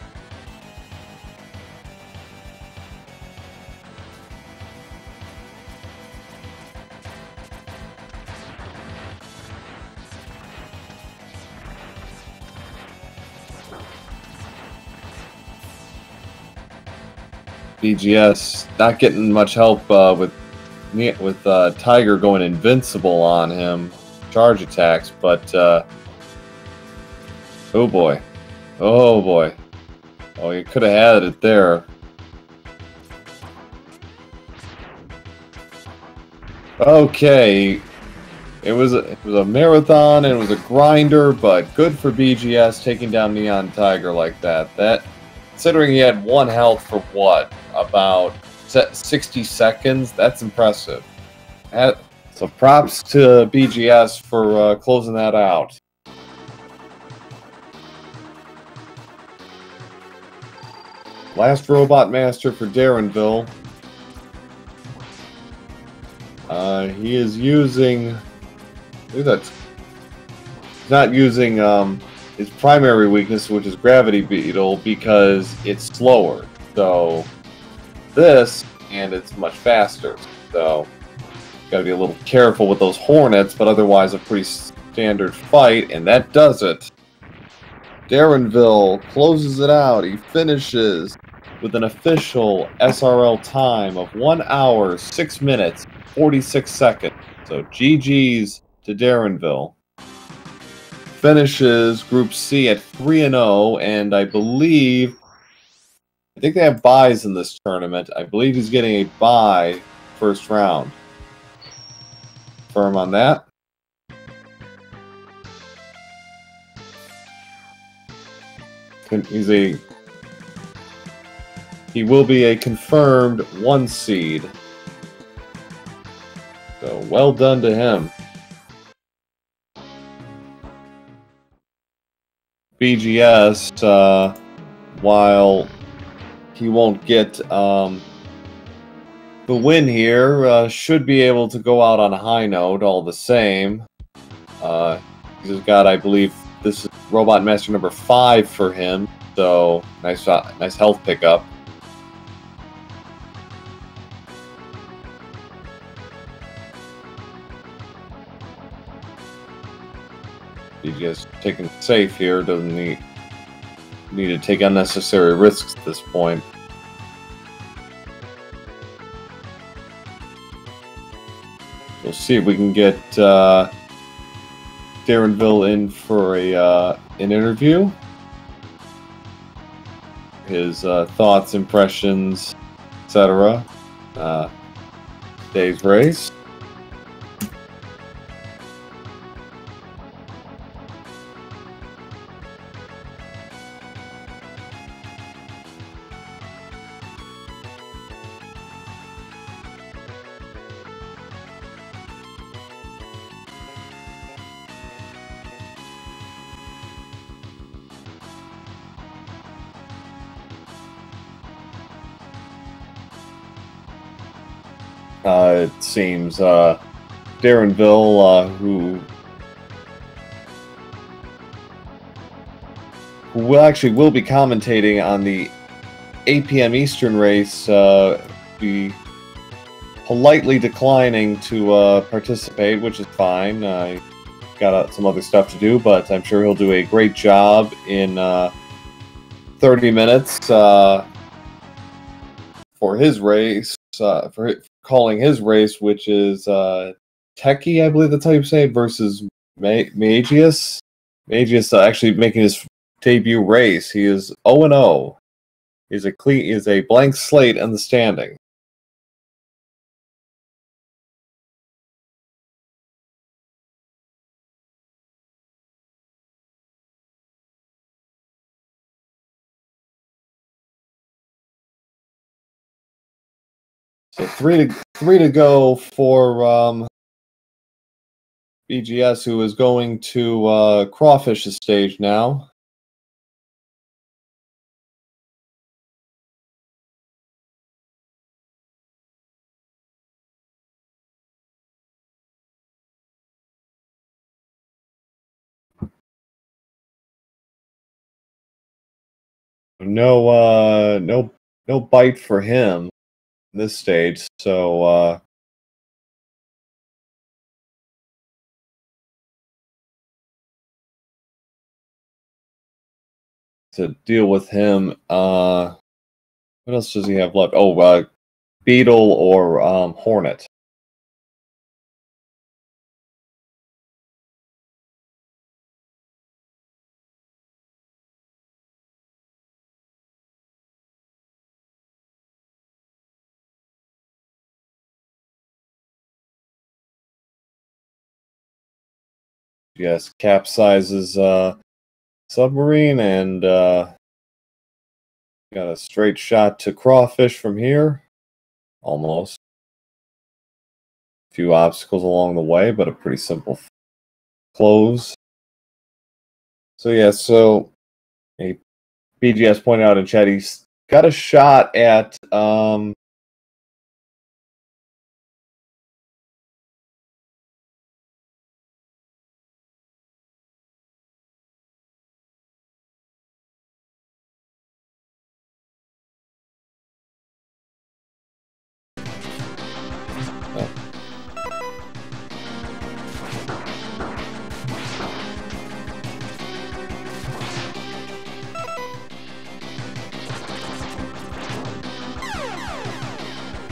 BGS not getting much help with Tiger going invincible on him, charge attacks, but oh boy, oh you could have had it there. Okay, it was a marathon and it was a grinder, but good for BGS taking down Neon Tiger like that. That, considering he had 1 health for what, about 60 seconds, that's impressive. So props to BGS for closing that out. Last Robot Master for Darrenville. He is using... He's not using his primary weakness, which is Gravity Beetle, because it's slower. So this, and it's much faster. So got to be a little careful with those Hornets, but otherwise a pretty standard fight, and that does it. Darrenville closes it out. He finishes with an official SRL time of 1 hour, 6 minutes, 46 seconds. So GG's to Darrenville. Finishes Group C at 3-0, and I think they have buys in this tournament. I believe he's getting a bye first round. Firm on that. He will be a confirmed 1 seed. So well done to him. BGS, while he won't get the win here, should be able to go out on a high note all the same. He's got, I believe, this is Robot Master number 5 for him, so nice health pickup. BGS taking it safe here, doesn't need to take unnecessary risks at this point. We'll see if we can get Darrenville in for an interview. His thoughts, impressions, etc. Today's race. It seems Darrenville, who will be commentating on the 8 p.m. Eastern race, be politely declining to participate, which is fine. Got some other stuff to do, but I'm sure he'll do a great job in 30 minutes for his race, for calling his race, which is Techie, I believe that's how you say it, versus Magius. Magius actually making his debut race. He is 0-0. He's a blank slate in the standing. So three to go for BGS, who is going to Crawfish's stage now. No bite for him this stage, so to deal with him, what else does he have left? Oh, Beetle or Hornet. Yes, capsizes submarine, and got a straight shot to Crawfish from here. Almost. A few obstacles along the way, but a pretty simple close. So yeah, so BGS pointed out in chat, he's got a shot at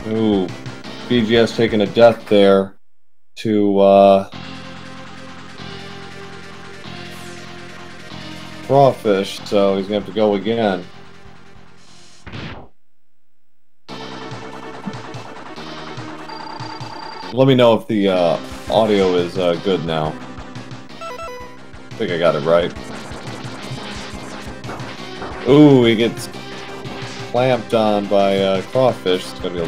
ooh, BGS taking a death there to Crawfish, so he's gonna have to go again. Let me know if the audio is good now. I think I got it right. Ooh, he gets clamped on by Crawfish. It's gonna be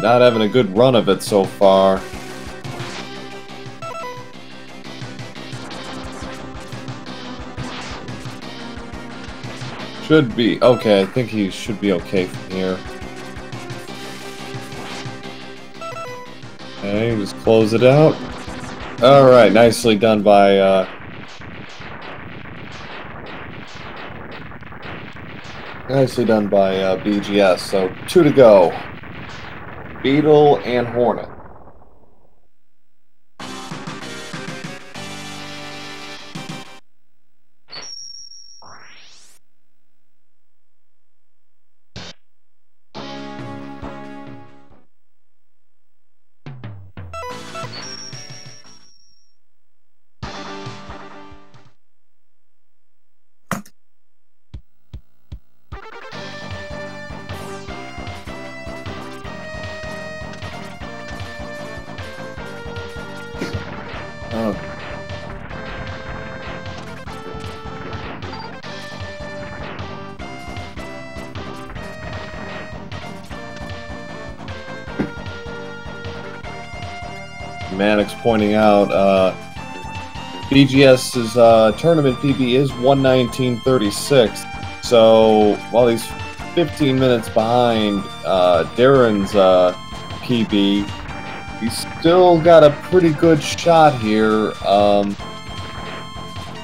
not having a good run of it so far. Should be okay. I think he should be okay from here. Okay, just close it out. All right, nicely done by BGS. So 2 to go. Beetle and Hornet. Mannix pointing out BGS's tournament PB is 1:19:36. So while he's 15 minutes behind Darren's PB, he's still got a pretty good shot here.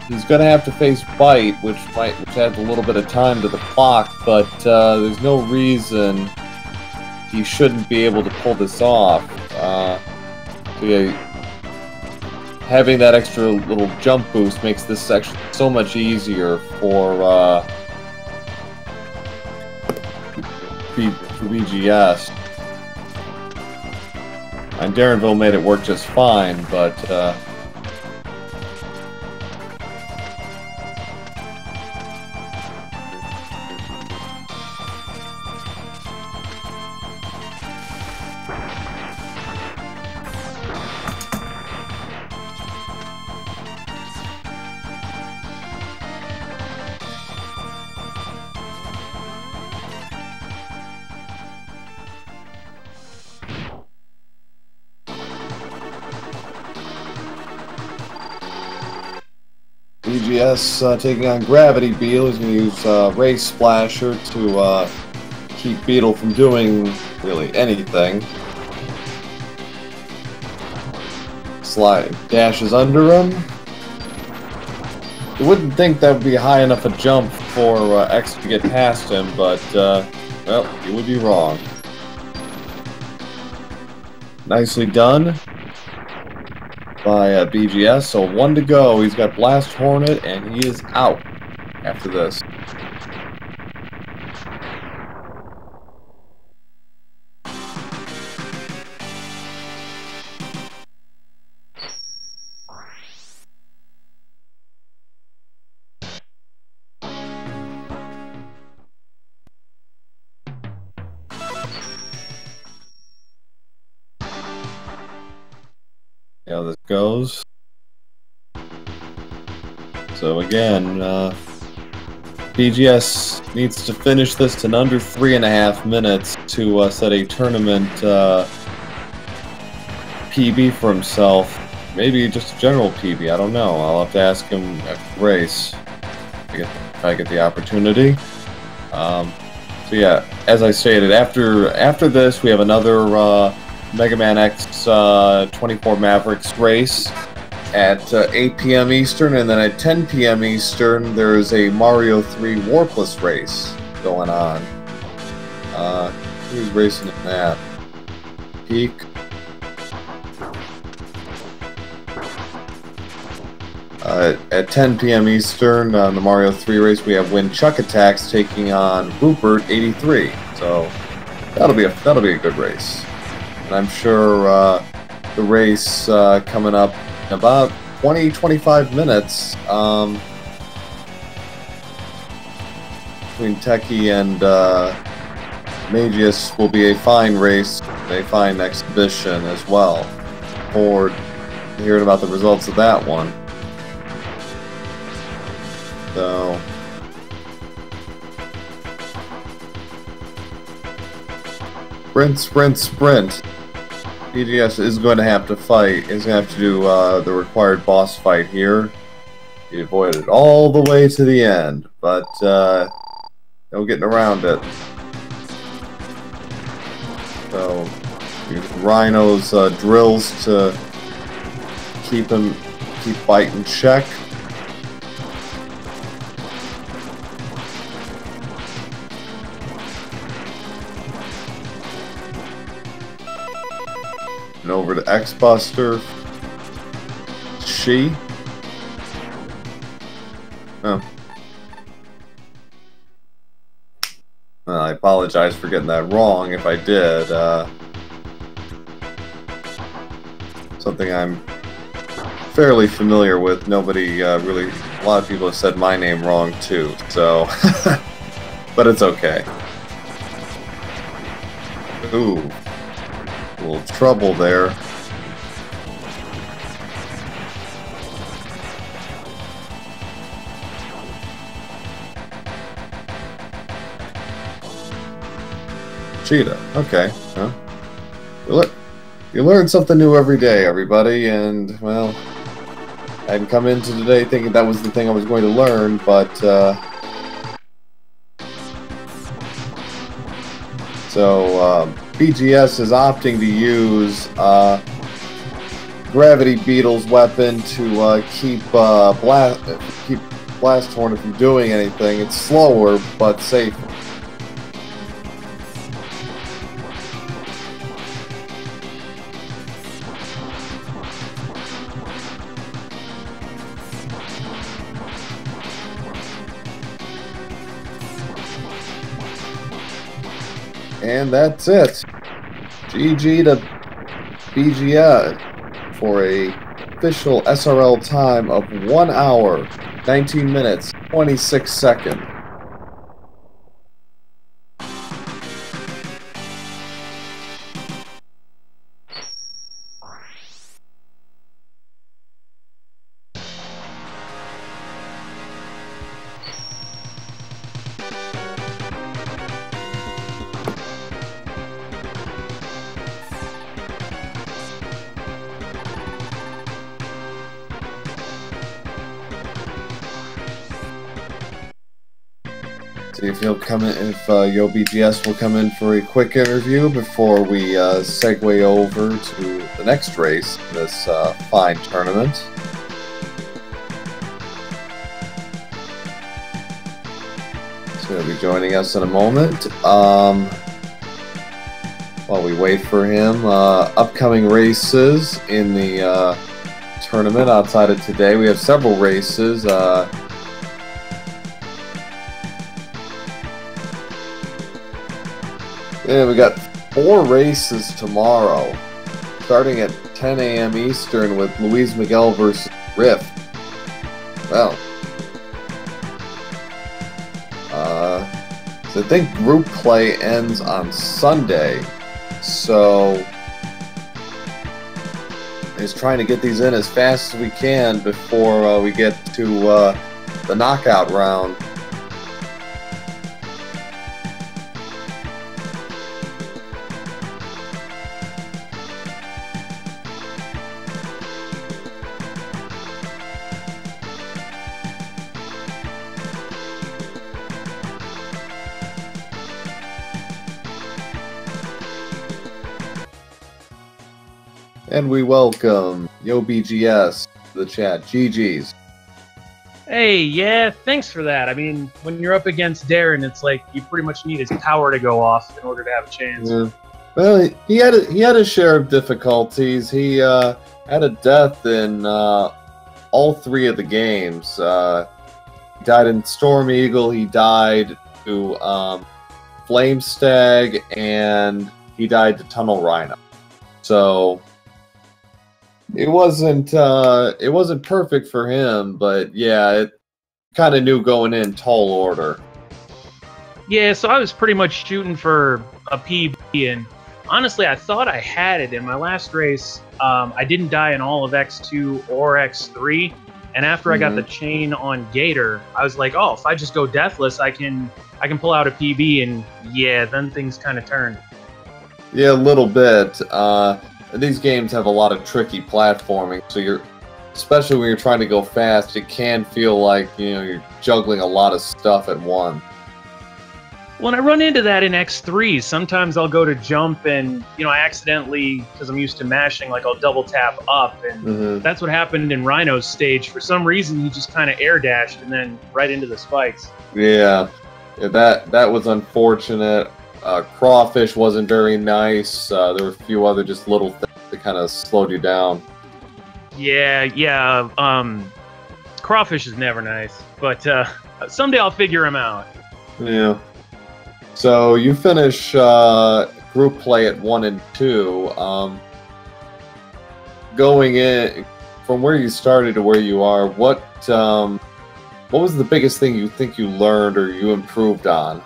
He's going to have to face Bite, which adds a little bit of time to the clock, but there's no reason he shouldn't be able to pull this off. So yeah, having that extra little jump boost makes this section so much easier for BGS. And Darrenville made it work just fine, but BGS taking on Gravity Beetle. He's going to use Race Splasher to keep Beetle from doing really anything. Slide dashes under him. You wouldn't think that would be high enough a jump for X to get past him, but well, you would be wrong. Nicely done by BGS. So 1 to go. He's got Blast Hornet, and he is out after this. See how this goes. So again, BGS needs to finish this in under 3.5 minutes to set a tournament PB for himself. Maybe just a general PB, I don't know. I'll have to ask him after the race if I get the opportunity. So yeah, as I stated, after this we have another Mega Man X 24 Mavericks race at 8 p.m. Eastern, and then at 10 p.m. Eastern there's a Mario 3 Warpless race going on. Who's racing in that? Peak. At 10 p.m. Eastern on the Mario 3 race we have Chuck Attacks taking on Rupert 83. So that'll be a good race. And I'm sure the race coming up in about 20-25 minutes between Techie and Magius will be a fine race, a fine exhibition as well. Forward to hearing about the results of that one. So sprint, sprint, sprint. BGS is going to have to fight. He's going to have to do the required boss fight here. He avoided all the way to the end, but no getting around it. So use Rhino's drills to keep Bite in check. And over to X-Buster. She. Oh. Well, I apologize for getting that wrong if I did. Something I'm fairly familiar with. Nobody really... A lot of people have said my name wrong too, so... but it's okay. Ooh. A little trouble there. Cheetah. Okay. Huh? You learn something new every day, everybody, and, well, I hadn't come into today thinking that was the thing I was going to learn, but, so, BGS is opting to use Gravity Beetle's weapon to keep Blast Hornet from doing anything. It's slower, but safer. And that's it. GG to BGS for a official SRL time of 1 hour, 19 minutes, 26 seconds. See if he'll come in, if YoBGS will come in for a quick interview before we segue over to the next race in this fine tournament. So he'll be joining us in a moment. While we wait for him, upcoming races in the tournament outside of today, we have several races. Yeah, we got 4 races tomorrow, starting at 10 a.m. Eastern with Luis Miguel versus Riff. Well, so I think group play ends on Sunday, so just trying to get these in as fast as we can before we get to the knockout round. And we welcome YoBGS to the chat. GG's. Hey, yeah, thanks for that. I mean, when you're up against Darren, it's like you pretty much need his power to go off in order to have a chance. Yeah. Well, he had a share of difficulties. He had a death in all 3 of the games. He died in Storm Eagle. He died to Flame Stag, and he died to Tunnel Rhino. So it wasn't perfect for him, but yeah, it kind of knew going in tall order. Yeah, so I was pretty much shooting for a PB, and honestly, I thought I had it in my last race. I didn't die in all of X2 or X3, and after I got the chain on Gator, I was like, oh, if I just go deathless, I can pull out a PB, and yeah, then things kind of turned. Yeah, a little bit. These games have a lot of tricky platforming, so especially when you're trying to go fast, it can feel like, you know, you're juggling a lot of stuff at once. When I run into that in X3, sometimes I'll go to jump and, you know, I accidentally, because I'm used to mashing, like I'll double tap up, and that's what happened in Rhino's stage. For some reason, he just kind of air dashed and then right into the spikes. Yeah, that was unfortunate. Crawfish wasn't very nice. There were a few other just little things that kind of slowed you down. Yeah. Crawfish is never nice, but someday I'll figure him out. Yeah. So you finish group play at 1 and 2. Going in from where you started to where you are, what was the biggest thing you think you learned or you improved on?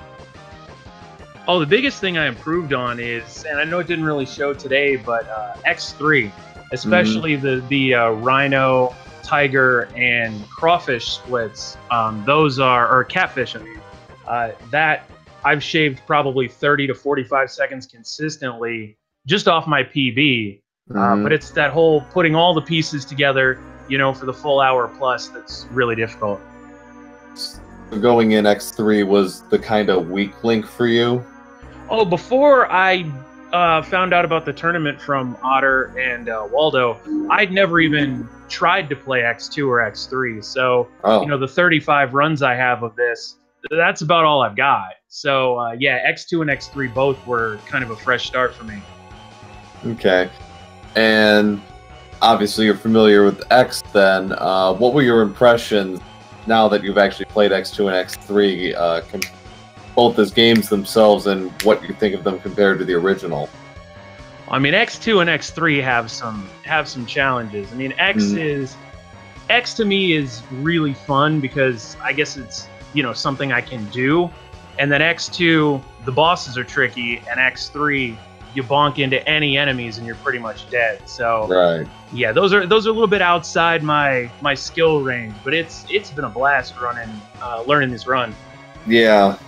Oh, the biggest thing I improved on is, and I know it didn't really show today, but X3, especially the Rhino, Tiger, and Crawfish splits. Those are, or Catfish, I mean, that I've shaved probably 30 to 45 seconds consistently just off my PB. But it's that whole putting all the pieces together, you know, for the full hour plus that's really difficult. Going in X3 was the kind of weak link for you? Oh, before I found out about the tournament from Otter and Waldo, I'd never even tried to play X2 or X3. So, you know, the 35 runs I have of this, that's about all I've got. So, yeah, X2 and X3 both were kind of a fresh start for me. Okay. And obviously you're familiar with X then. What were your impressions now that you've actually played X2 and X3, both as games themselves and what you think of them compared to the original? I mean, X2 and X3 have some challenges. I mean, X to me is really fun because I guess it's, you know, something I can do. And then X2, the bosses are tricky, and X3, you bonk into any enemies and you're pretty much dead. So right. Yeah, those are a little bit outside my skill range, but it's been a blast learning this run. Yeah.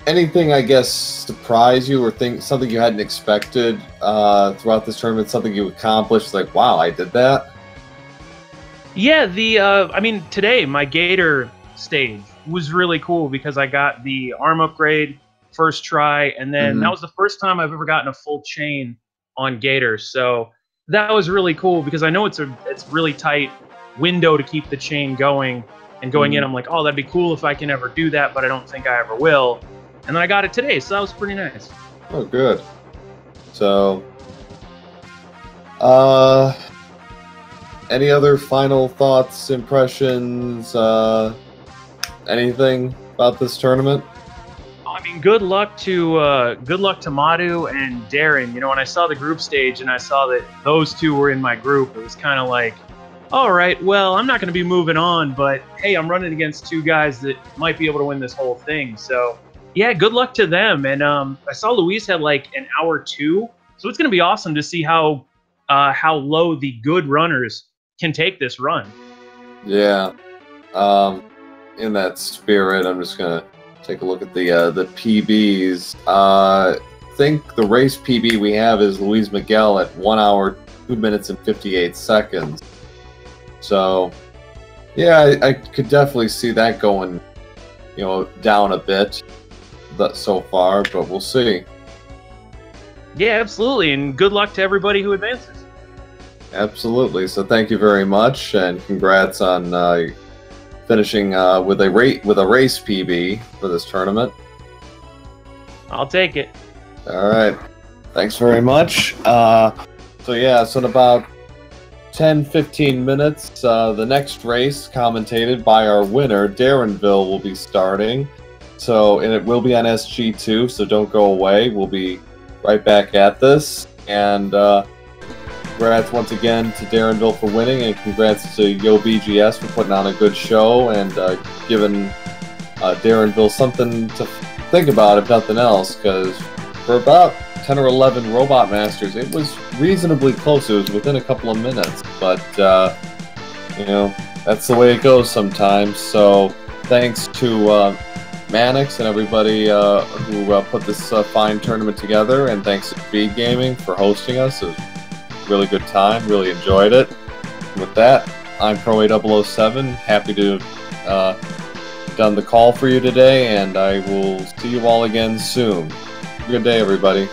Anything, I guess, surprise you or something you hadn't expected throughout this tournament? Something you accomplished, like, wow, I did that? Yeah, I mean, today my Gator stage was really cool because I got the arm upgrade first try, and then that was the first time I've ever gotten a full chain on Gator. So that was really cool because I know it's really tight window to keep the chain going. And going in, I'm like, oh, that'd be cool if I can ever do that, but I don't think I ever will. And then I got it today, so that was pretty nice. Oh, good. So, any other final thoughts, impressions, anything about this tournament? I mean, good luck to Madu and Darren. You know, when I saw the group stage and I saw that those two were in my group, it was kind of like, all right, well, I'm not going to be moving on, but hey, I'm running against two guys that might be able to win this whole thing. So, yeah, good luck to them. And I saw Luis had like an hour 2, so it's going to be awesome to see how low the good runners can take this run. Yeah. In that spirit, I'm just going to take a look at the PBs. I think the race PB we have is Luis Miguel at 1 hour, 2 minutes, and 58 seconds. So, yeah, I could definitely see that going, you know, down a bit so far, but we'll see. Yeah, absolutely, and good luck to everybody who advances. Absolutely. So thank you very much, and congrats on finishing with a race PB for this tournament. I'll take it. All right. Thanks very much. So in about 10-15 minutes, the next race, commentated by our winner, Darrenville, will be starting. So, and it will be on SG2, so don't go away. We'll be right back at this. And congrats once again to Darrenville for winning, and congrats to YoBGS for putting on a good show and giving Darrenville something to think about, if nothing else, because for about 10 or 11 Robot Masters, it was reasonably close. It was within a couple of minutes, but you know, that's the way it goes sometimes. So thanks to MMX and everybody who put this fine tournament together, and thanks to Speed Gaming for hosting us. It was a really good time, really enjoyed it. And with that, I'm Pro8007, happy to have done the call for you today, and I will see you all again soon. Have a good day, everybody.